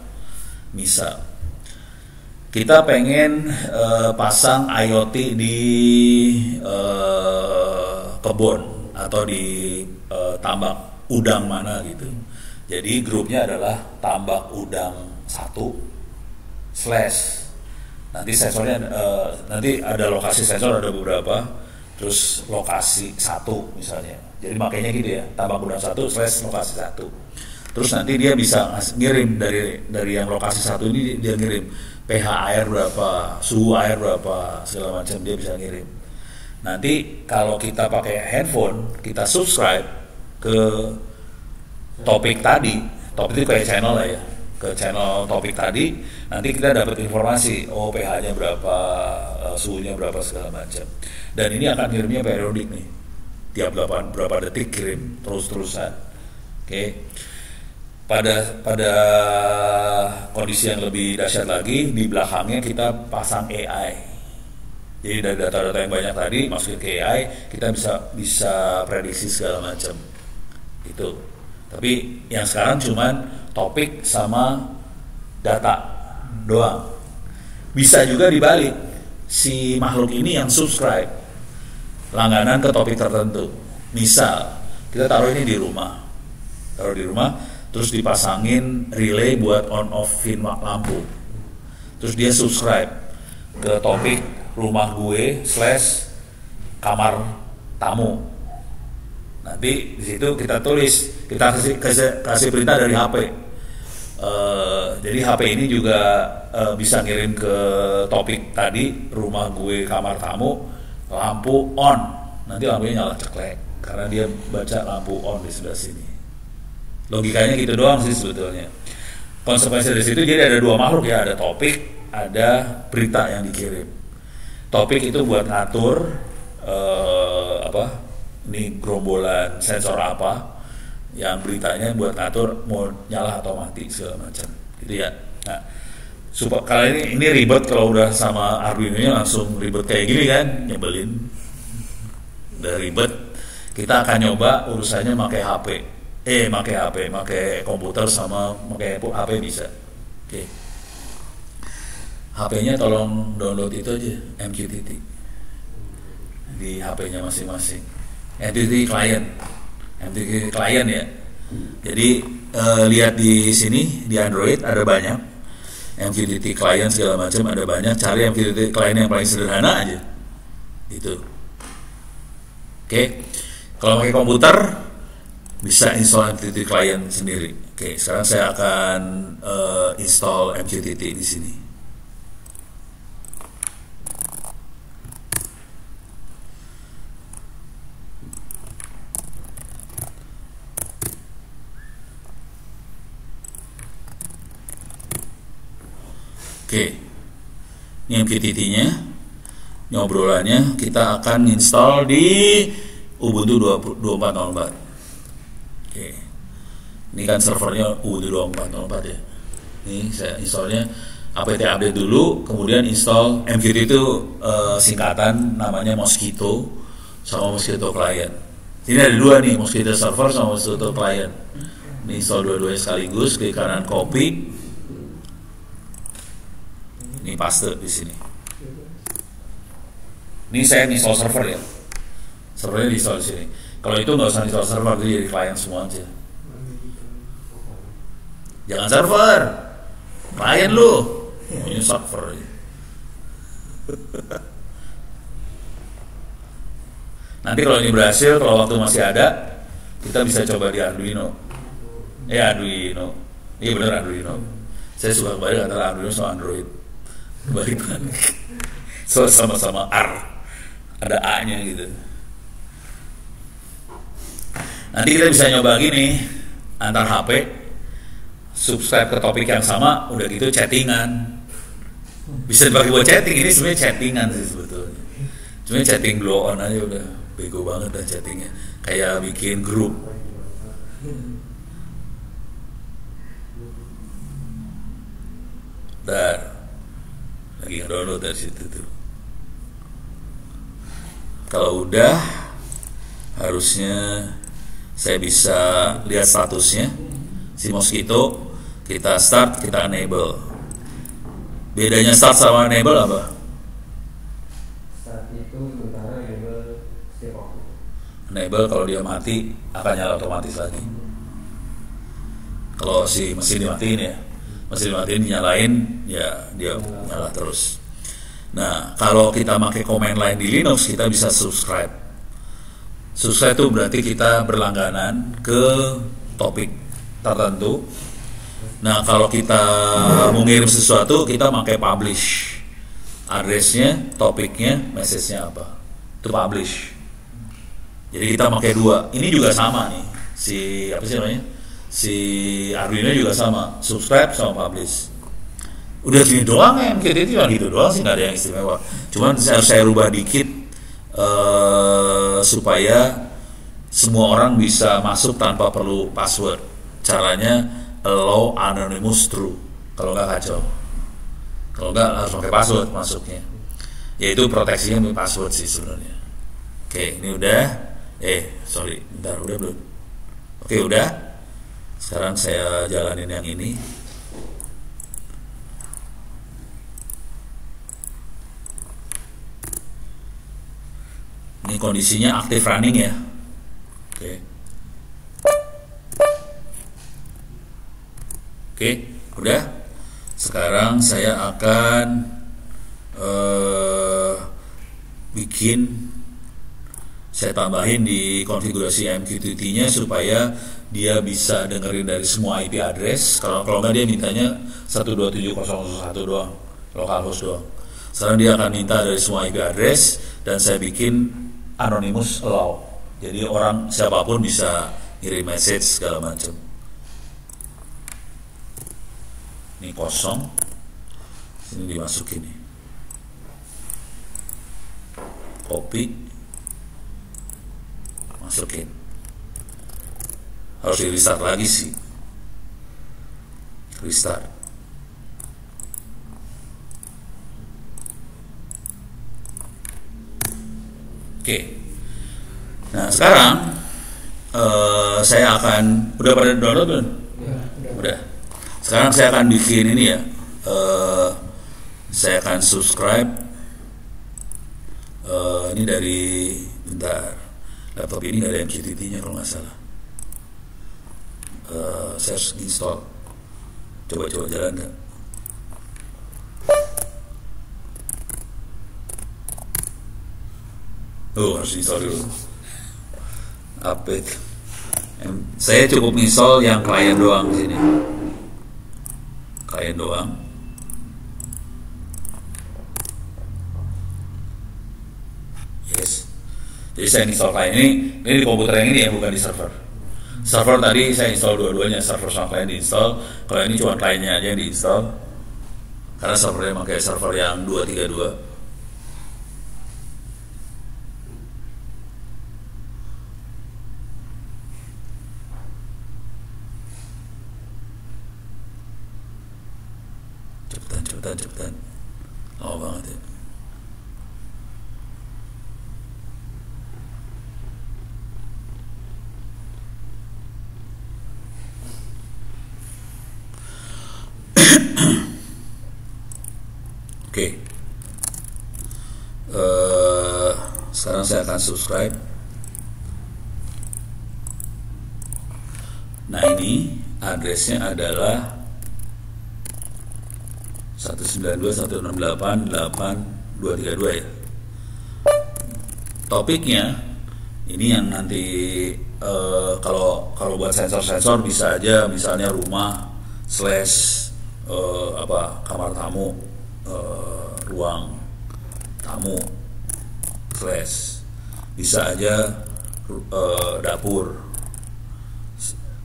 kita pengen pasang IoT di kebun atau di tambak udang mana gitu. Jadi grupnya adalah tambak udang 1/. Nanti sensornya nanti ada lokasi sensor ada beberapa, terus lokasi 1 misalnya. Jadi makanya gitu ya, tambak udang 1/lokasi 1. Terus nanti dia bisa ngirim dari yang lokasi 1 ini, dia ngirim pH air berapa, suhu air berapa, segala macam dia bisa ngirim. Nanti kalau kita pakai handphone, kita subscribe ke topik tadi, topik itu kayak channel lah ya, ke channel topik tadi, nanti kita dapat informasi, oh pH-nya berapa, suhunya berapa segala macam. Dan ini akan kirimnya periodik nih, tiap berapa detik kirim terus-terusan. Oke. Pada kondisi yang lebih dahsyat lagi, di belakangnya kita pasang AI. Jadi dari data-data yang banyak tadi masukin ke AI, kita bisa prediksi segala macam. Itu. Tapi yang sekarang cuman topik sama data doang. Bisa juga dibalik, si makhluk ini yang subscribe langganan ke topik tertentu. Misal kita taruh ini di rumah, terus dipasangin relay buat on offin lampu, terus dia subscribe ke topik rumah gue / kamar tamu. Nanti di situ kita tulis, kita kasih perintah dari HP. Jadi HP ini juga bisa ngirim ke topik tadi, rumah gue kamar tamu, lampu on. Nanti lampunya nyala ceklek karena dia baca lampu on di sebelah sini. Logikanya gitu doang sih sebetulnya. Konsekuensi dari situ jadi ada dua makhluk ya, ada topik, ada berita yang dikirim. Topik itu buat ngatur ini gerombolan sensor apa, yang beritanya buat ngatur mau nyala atau mati segala macam gitu ya. Nah, supaya kali ini ribet, kalau udah sama Arduino-nya langsung ribet kayak gini kan, nyebelin. Udah ribet, kita akan nyoba urusannya pakai HP. Pakai komputer sama pakai HP bisa. Oke. HP-nya tolong download itu aja, MQTT di HP-nya masing-masing. MQTT client ya. Jadi lihat di sini di Android ada banyak MQTT client segala macam, ada banyak. Cari MQTT client yang paling sederhana aja. Itu. Oke. Kalau pakai komputer bisa install MQTT client sendiri. Oke, sekarang saya akan install MQTT di sini. Oke, ini MQTT-nya, ini obrolannya kita akan install di Ubuntu 24.04. Oke, ini kan servernya Ubuntu 24.04 ya. Ini saya installnya apt update dulu, kemudian install MQTT itu singkatan namanya Mosquito sama Mosquito Client. Ini ada dua nih, Mosquito Server sama Mosquito Client. Ini install dua-duanya sekaligus, klik kanan copy. Ini paste di sini. Ini saya install server ya. Servernya di install di sini. Kalau itu nggak usah install server, jadi client semua aja. Jangan server, client lu. Ini server. Nanti kalau ini berhasil, kalau waktu masih ada, kita bisa coba di Arduino. Arduino. Iya benar Arduino. Saya suka kembali antara Arduino sama Android. Balik so sama-sama R, ada A-nya gitu. Nanti kita bisa nyoba gini, antar HP subscribe ke topik yang sama, udah gitu chattingan. Bisa dipakai buat chatting, ini sebenarnya chattingan sih sebetulnya. Cuma chatting blow on aja udah bego banget dah chattingnya, kayak bikin grup. Lagi download dari situ tuh. Kalau udah, harusnya saya bisa lihat statusnya si Mosquito. Kita start, kita enable. Bedanya start sama enable apa? Start itu sementara, enable setiap waktu. Enable kalau dia mati akan nyala otomatis lagi. Kalau si mesin dimatiin ya, mesin dimatiin dinyalain ya dia nyala terus. Nah, kalau kita pakai command line di Linux, kita bisa subscribe. Subscribe itu berarti kita berlangganan ke topik tertentu. Nah, kalau kita mau ngirim sesuatu, kita pakai publish. Addressnya, topiknya, message-nya apa? Itu publish. Jadi kita pakai dua. Ini juga sama nih. Si Arduino juga sama. Subscribe sama publish. Udah gini doang ya, MQTT cuma gitu doang sih, nggak ada yang istimewa. Cuman harus saya rubah dikit supaya semua orang bisa masuk tanpa perlu password. Caranya allow anonymous true. Kalau nggak kacau. Kalau nggak harus pakai password masuknya. Yaitu proteksinya pakai password sih sebenarnya. Oke, ini udah. Sorry, bentar, udah belum? Oke, udah. Sekarang saya jalanin yang ini. Ini kondisinya aktif running ya. Oke, udah. Sekarang saya akan saya tambahin di konfigurasi MQTT-nya supaya dia bisa dengerin dari semua IP address. Kalau nggak dia mintanya 127.0.1 doang, localhost doang. Sekarang dia akan minta dari semua IP address dan saya bikin anonymous allow. Jadi orang siapapun bisa kirim message segala macam. Ini kosong, ini dimasukin nih. Copy, masukin. Harus di restart lagi sih. Restart. Oke. Nah sekarang saya akan udah pada download belum? Udah. Sekarang saya akan bikin ini ya. Saya akan subscribe. Ini dari bentar. Laptop ini nggak ada MQTT-nya kalau nggak salah. Saya harus install. Coba jalan nggak? Harus install dulu. Update. Saya cukup install yang klien doang di sini. Klien doang. Yes. Jadi saya install klien ini di komputer yang ini ya, bukan di server. Server tadi saya install dua-duanya, server sama klien diinstal. Kalau ini cuma kliennya aja yang diinstal. Karena servernya pakai server yang 232. Cepetan. Lama banget ya. Oke. Sekarang saya akan subscribe. Nah ini addressnya adalah 192.168.8.232 ya. Topiknya ini yang nanti kalau buat sensor bisa aja misalnya rumah / kamar tamu, ruang tamu / bisa aja dapur.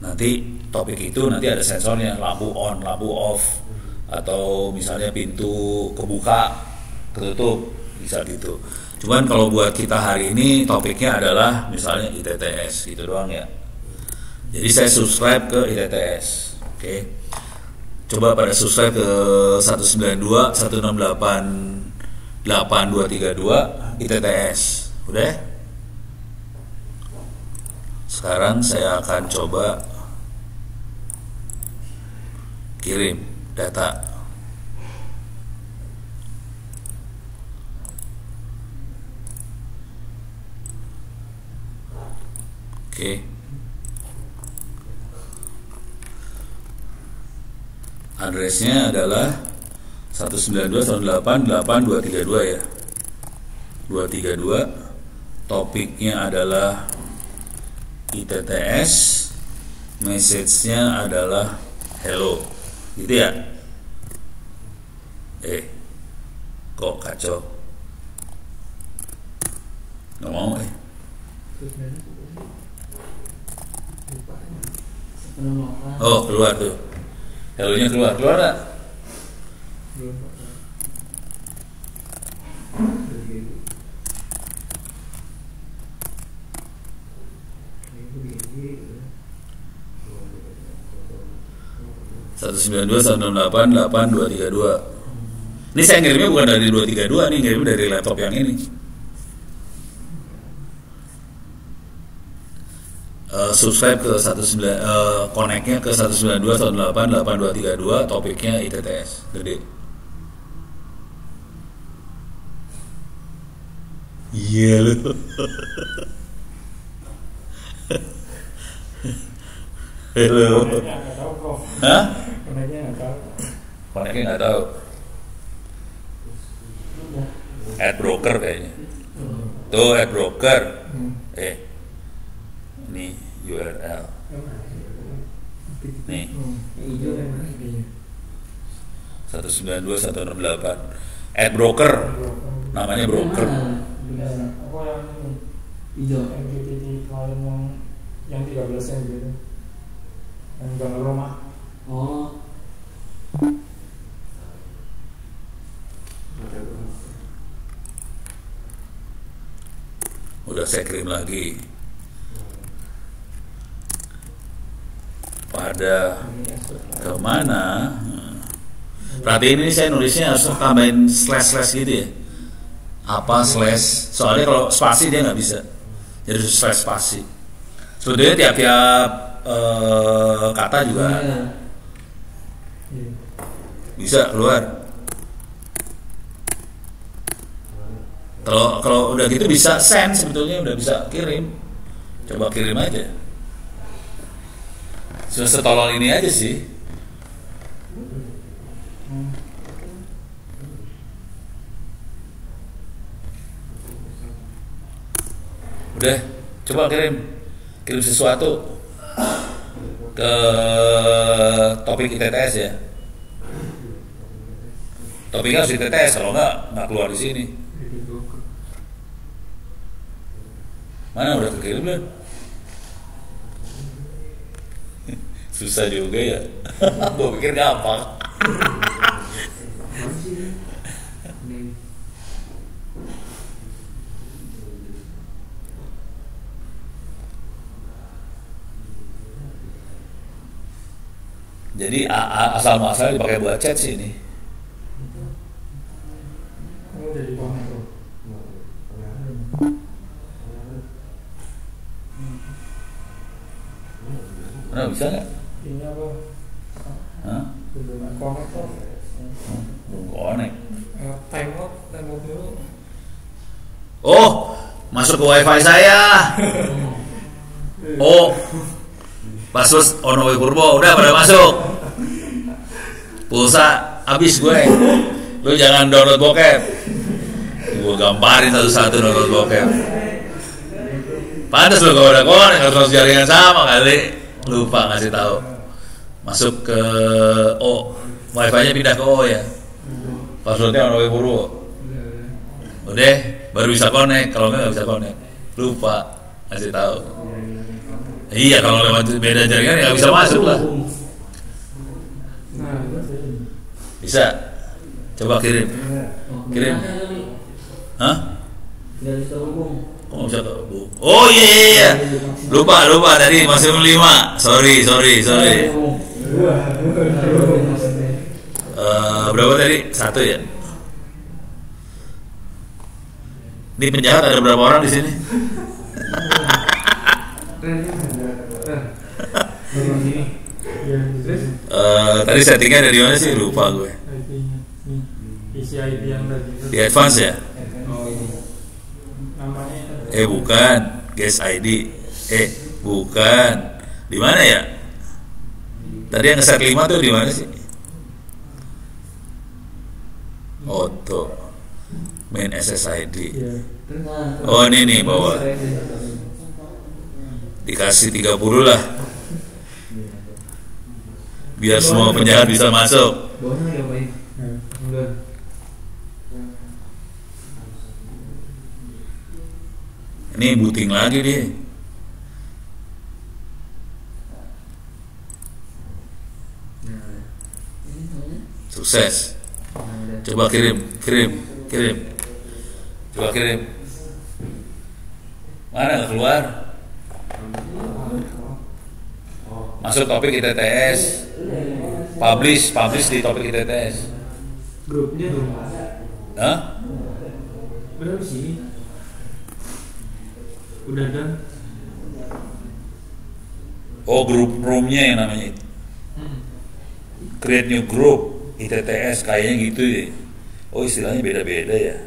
Nanti topik itu nanti ada sensornya, lampu on, lampu off, atau misalnya pintu kebuka, ketutup, bisa gitu. Cuman kalau buat kita hari ini topiknya adalah misalnya ITTS gitu doang ya. Jadi saya subscribe ke ITTS. Oke. Coba pada subscribe ke 192.168.8.232 ITTS. Udah? Sekarang saya akan coba kirim data. Oke. Addressnya adalah 192.168.8.232 ya. 232. Topiknya adalah ITTS. Message-nya adalah hello. Gitu ya. Kok kacau. Nggak mau Oh keluar tuh. Hello-nya keluar gak? 192.168.8232. Ini saya ngirimnya bukan dari 232 nih, ngirimnya dari laptop yang ini. Subscribe ke connect-nya ke 192.168.8232, topiknya ITTS gede. Iya lu. Hello. Koneknya nggak tahu kok. Hah? Koneknya nggak tahu. Koneknya nggak tahu. Ad broker kayaknya. Tuh ad broker. Ini URL. Nih. Hijau yang mana kayaknya? 192.168. Ad broker. Namanya broker. Apa yang hijau? MQTT klien yang 13 yang gitu. Yang Bang Roma. Oh. Udah saya kirim lagi. Pada kemana? Perhatiin ini saya nulisnya harus tambahin slash gitu ya. Apa slash? Soalnya kalau spasi dia nggak bisa. Jadi harus slash spasi. Sebetulnya tiap-tiap kata juga bisa keluar. Kalau udah gitu bisa send, sebetulnya udah bisa kirim. Coba kirim aja. Cuma setolong ini aja sih. Udah, coba kirim sesuatu ke topik ITTS ya. Topiknya harus ITTS, kalau nggak keluar di sini. Mana udah kekirim belum? Susah juga ya. Gue pikir gampang. Jadi asal muasalnya dipakai buat chat sih ini. Kamu jadi komen tuh. Mana bisa nggak? Ini apa? Hah? Belum komen tuh. Belum connect. Time out dulu. Oh, masuk ke wifi saya. Oh, Pasus Ono Purbo udah pada masuk. Pulsa habis gue. Lu jangan download bokep. Gue gamparin satu-satu download bokep. Pantes lu kalau udah konek harus jaringan sama kali. Lupa ngasih tahu. Masuk ke O. Wifi-nya pindah ke O ya. Passwordnya Ono Purbo. Udah, baru bisa connect. Kalau nggak bisa connect. Lupa ngasih tahu. Iya, kalau lewat beda jaringan nggak bisa masuk lah. Bisa. Coba kirim. Hah? Oh, bisa terhubung. Oh iya. Lupa tadi masih 5. Sorry. Berapa tadi? 1 ya. Ini penjahat ada berapa orang di sini? Tadi settingnya dari mana sih? Lupa gue. Isi ID yang tadi. Di advance ya? Oh ini. Namanya. Bukan. Guest ID. Bukan. Di mana ya? Tadi yang ngeset 5 tuh di mana sih? Auto. Main SSID. Oh ini nih bawah. Dikasih 30 lah. Biar semua penjahat bisa masuk. Ini booting lagi dia. Sukses. Coba kirim. Coba kirim. Mana nggak keluar? Masuk topik ITTS. Publish di topik ITTS. Grupnya belum ada. Hah? Udah di sini. Udah done. Oh, grup roomnya yang namanya itu. Create new group ITTS kayaknya gitu ya. Oh, istilahnya beda-beda ya.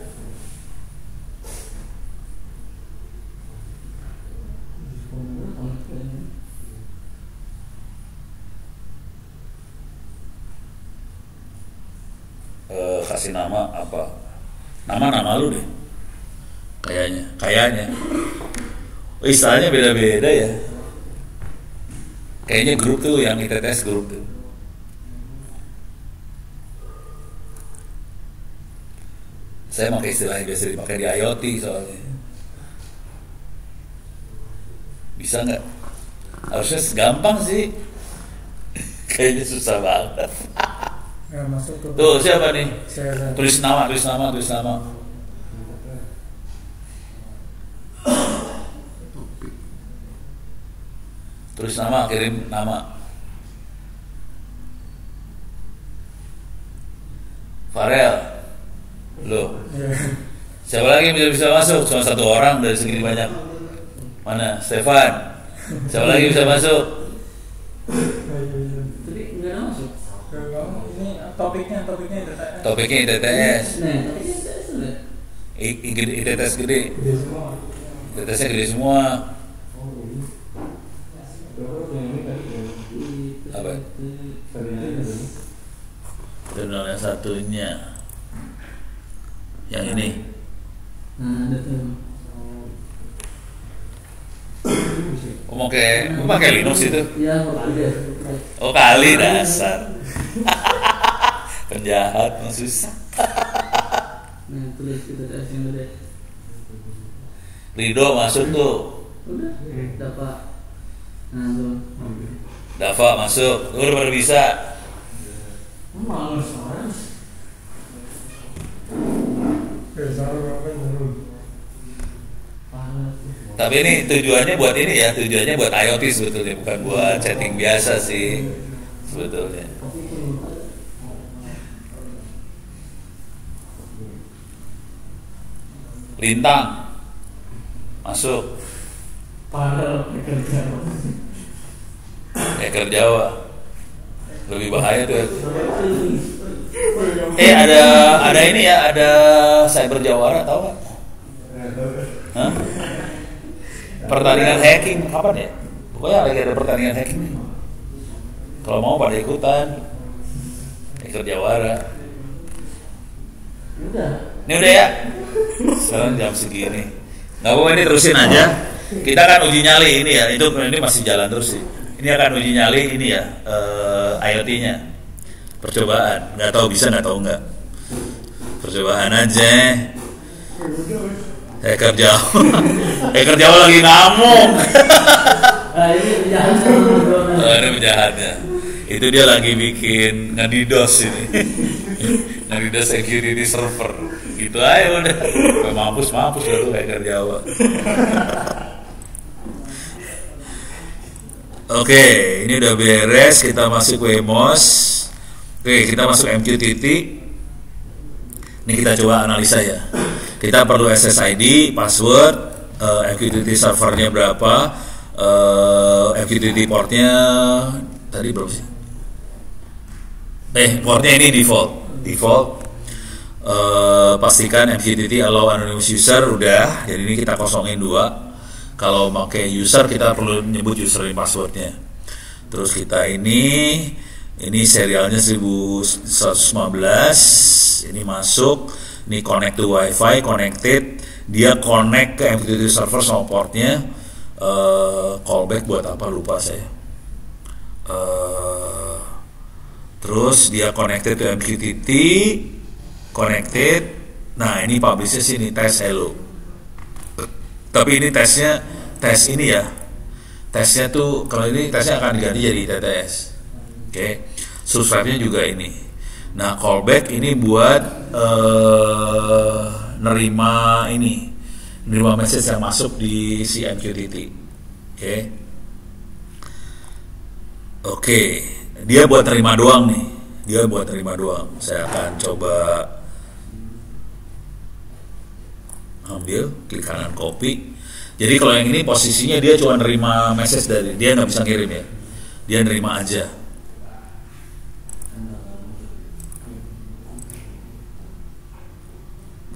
Kasih nama apa? Nama lu deh. Kayaknya. Oh, istilahnya beda-beda ya. Kayaknya grup tuh yang ITTS grup tuh. Saya pakai istilah yang biasa dipakai di IoT soalnya. Bisa nggak? Harusnya gampang sih. Kayaknya susah banget. Ya, masuk ke Tuh siapa nih? saya Tulis nama. Tulis nama, kirim nama. Farel. Loh. ya. Siapa lagi yang bisa masuk? Cuma satu orang dari segini banyak. Mana? Stefan. Siapa lagi bisa masuk? Tapi nggak ada masuk. Kalau ini topiknya ITTS. Topiknya ITTS. Nah, tapi saya sudah. ITTS gede. Gede semua. ITTS-nya gede semua. Apa? Jurnal yang satunya. Yang ini. Nah, ada tuh. Mau pakai Linux itu? Ya, udah. Oh, kali dasar. Penjahat, susah. Nah, tulis kita yang udah. Rido masuk tuh. Udah, dapat. Nah, tuh. Dava masuk. Lu udah pada bisa. Males. Tapi ini tujuannya buat ini ya, tujuannya buat IoT sebetulnya, bukan buat chatting biasa sih sebetulnya. Lintang masuk. Hacker Jawa lebih bahaya tuh. Ada ini ya, ada Cyber Jawara, tahu nggak? Hah? Pertandingan hacking kapan ya? Pokoknya lagi ada pertandingan hacking nih. Kalau mau pada ikutan. Hacker Jawara. Ini udah ya. Sekarang jam segini. Nggak apa-apa, ini terusin aja. Kita akan uji nyali ini ya. Ini masih jalan terus sih. Ini akan uji nyali ini ya, IoT-nya. Percobaan. Nggak tahu bisa, nggak tahu nggak. Percobaan aja. Hacker Jawa. Hacker Jawa lagi ngamuk. Ini penjahatnya. Ini penjahatnya. Itu dia lagi bikin ngedidos ini. Ngedidos security server. Gitu aja udah. Mampus dulu hacker Jawa. Oke, ini udah beres. Kita masuk WMOS. Oke, kita masuk MQTT. Ini kita coba analisa ya. Kita perlu SSID, password, MQTT servernya berapa, MQTT portnya tadi berapa sih? Portnya ini default. Pastikan MQTT allow anonymous user udah. Jadi ini kita kosongin 2. Kalau pakai user kita perlu nyebut username passwordnya. Terus kita ini serialnya 1115. Ini masuk. Ini connect to Wi-Fi, connected. Dia connect ke MQTT server sama portnya. Callback buat apa lupa saya. Terus dia connected to MQTT, connected. Nah ini publishnya sini tes hello. Tapi ini tes ini ya. Tesnya tuh kalau ini tesnya akan diganti jadi TTS. Oke. Subscribe-nya juga ini. Nah, callback ini buat nerima message yang masuk di si MQTT. Oke. dia buat terima doang nih. Dia buat terima doang. Saya akan coba ambil, klik kanan copy. Jadi kalau yang ini posisinya dia cuma nerima message dari dia, nggak bisa kirim ya. Dia nerima aja.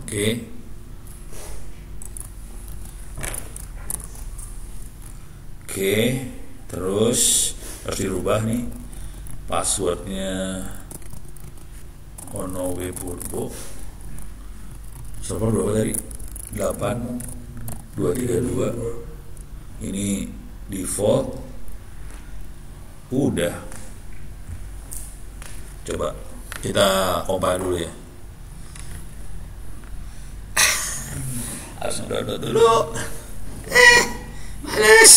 Oke. Oke, terus harus dirubah nih passwordnya. Ono W Purbo. Server berapa tadi? 8232. Ini default. Udah. Coba kita compile dulu ya. Harus download dulu. Males.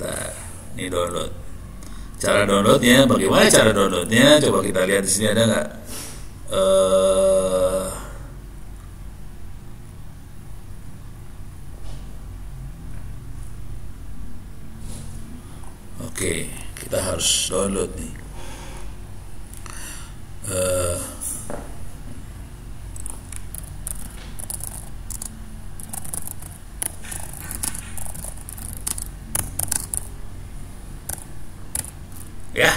Nah, ini download. Cara downloadnya, bagaimana cara downloadnya? Coba kita lihat di sini ada nggak? Oke, kita harus download nih. Ya,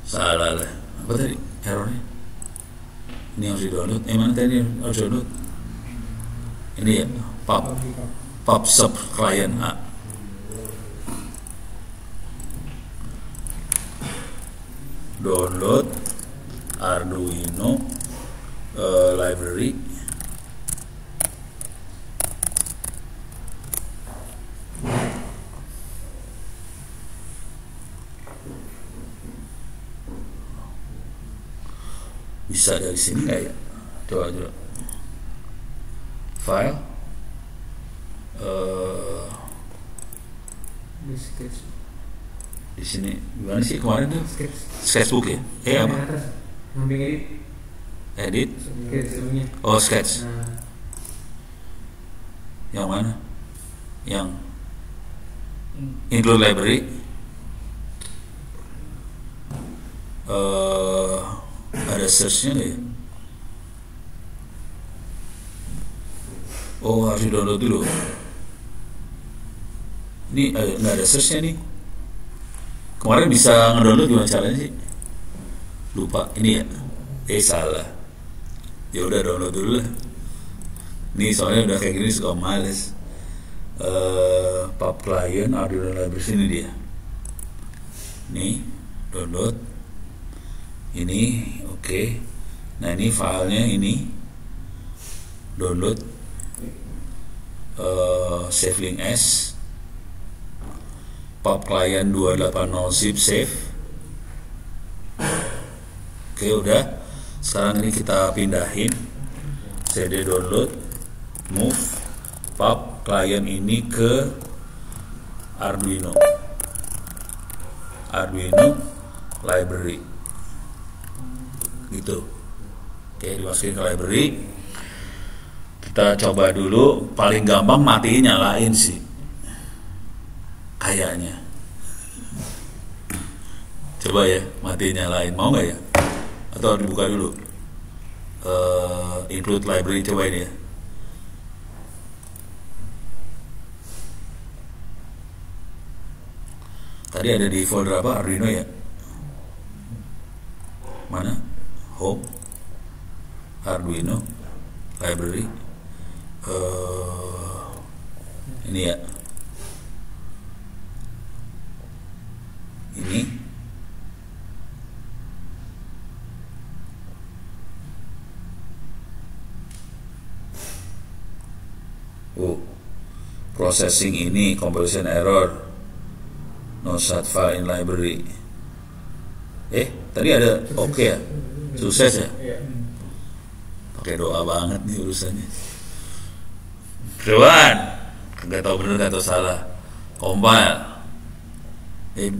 salah lah. Apa tadi errornya? Ini harus di-download. Mana tadi harus download? Ini ya, pub sub client A. Download Arduino library. Bisa dari sini nggak ya? Coba. File. Di sini gimana sih kemarin tuh? Sketchbook ya? Apa? Edit. Oh, sketch. Yang mana? Yang include library. Ada searchnya nggak ya? Oh, harus download dulu. Ini nggak ada searchnya nih. Kemarin bisa ngedownload gimana caranya sih? Lupa. Ini ya? Salah. Ya udah download dulu lah. Nih soalnya udah kayak gini suka males. Pub client Arduino library, sini dia. Nih download. Ini oke. Nah ini filenya ini download. Save link S. Pub client 280 zip save. Oke udah. Sekarang ini kita pindahin CD download, move pub client ini ke Arduino library gitu. Oke, dimasukin ke library. Kita coba dulu. Paling gampang matiin nyalain sih kayaknya. Coba ya, matiin nyalain. Mau nggak ya? Atau dibuka dulu? Include library, coba ini ya. Tadi ada di folder apa? Arduino ya? Mana? Home, Arduino library. Ini ya. Ini. Processing ini, composition error, no such file in library. Tadi ada oke ya, sukses ya. Pakai doa banget nih urusannya. Keluar, nggak tahu bener nggak tahu salah. Compile,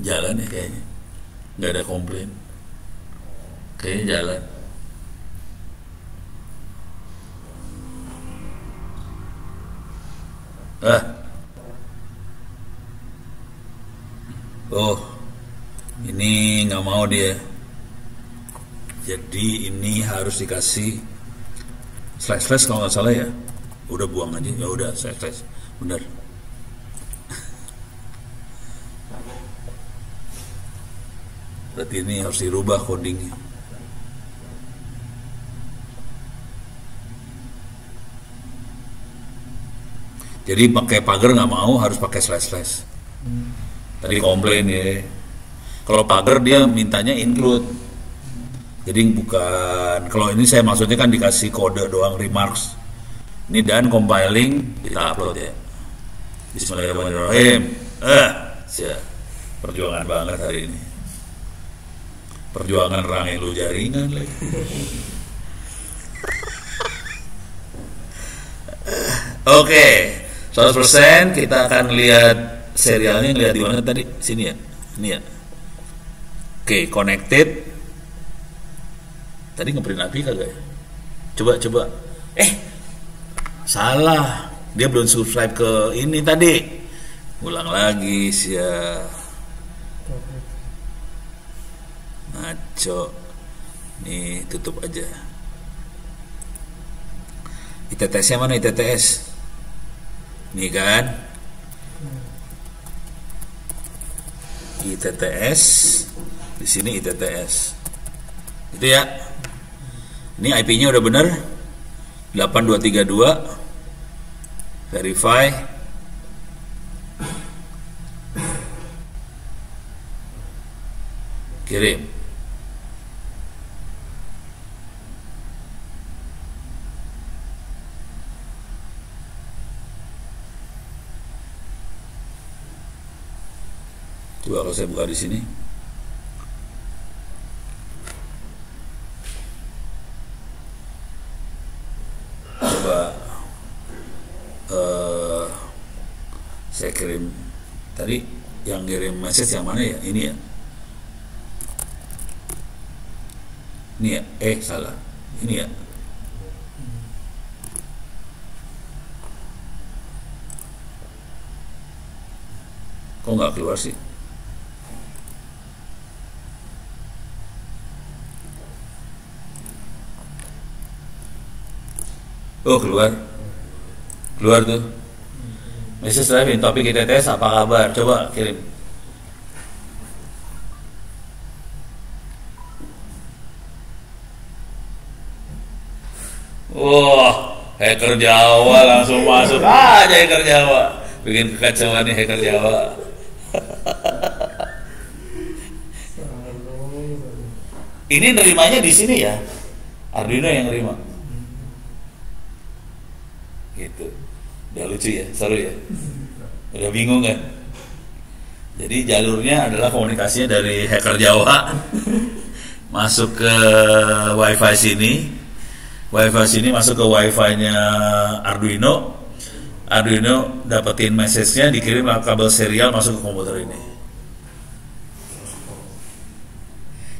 jalan ya kayaknya, nggak ada komplain. Kayaknya jalan. Oh, Ini nggak mau dia. Jadi ini harus dikasih slash kalau nggak salah ya. Udah buang aja. Ya udah slash. Benar. Berarti ini harus dirubah codingnya. Jadi pakai pagar nggak mau, harus pakai slash. Tadi komplain ya. Kalau pagar dia mintanya include. Jadi bukan. Kalau ini saya maksudnya kan dikasih kode doang remarks. Ini dan compiling kita upload ya. Bismillahirrahmanirrahim. Perjuangan banget hari ini. Perjuangan rangai lu jaringan lagi. Oke. 100% kita akan lihat serialnya, lihat di mana tadi? Sini ya. Ini ya. Oke, connected. Tadi ngeprint API kagak ya? Coba. Salah. Dia belum subscribe ke ini tadi. Ulang lagi sih ya. Ngaco. Nih, tutup aja. ITTS-nya mana ITTS? Nih kan, ITTS, di sini ITTS, gitu ya. Ini IP-nya udah bener, 8232, verify, kirim. Coba kalau saya buka di sini. Coba saya kirim tadi yang kirim message yang mana ya? Ini ya. Ini ya. Salah. Ini ya. Kok nggak keluar sih? Oh, keluar tuh. Message driving topik ITTS, apa kabar? Coba kirim. Wah, hacker Jawa langsung masuk aja hacker Jawa. Bikin kekacauan nih hacker Jawa. Ini nerimanya di sini ya. Arduino yang nerima. Gitu. Udah lucu ya, seru ya. Udah bingung kan? Jadi jalurnya adalah komunikasinya dari hacker Jawa masuk ke WiFi sini. WiFi sini masuk ke WiFi-nya Arduino. Arduino dapetin message-nya, dikirim lewat kabel serial masuk ke komputer ini.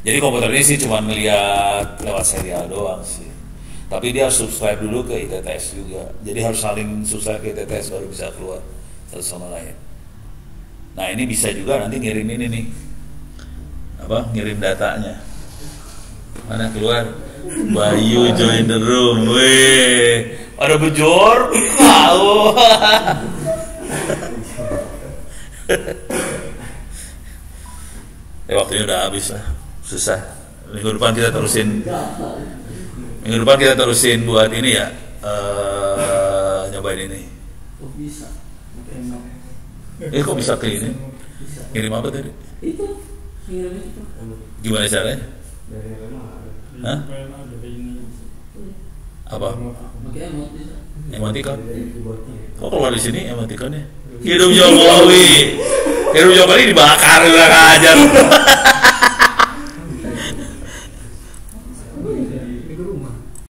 Jadi komputer ini sih cuma ngeliat lewat serial doang sih. Tapi dia harus subscribe dulu ke ITTS juga. Jadi harus saling subscribe ke ITTS baru bisa keluar satu sama lain. Nah ini bisa juga nanti ngirim ini nih. Ngirim datanya. Mana keluar? Bayu join the room. Weh, ada bejor? Tahu. Waktunya udah habis lah. Susah. Minggu depan kita terusin buat ini ya, nyobain ini. Kok bisa? Kok bisa ke ini? Ngirim apa tadi? Itu, ngirim itu. Gimana caranya? Hah? Apa? Pakai emot bisa. Emoticon? Kok keluar di sini emoticonnya? Hidup Jokowi dibakar udah aja.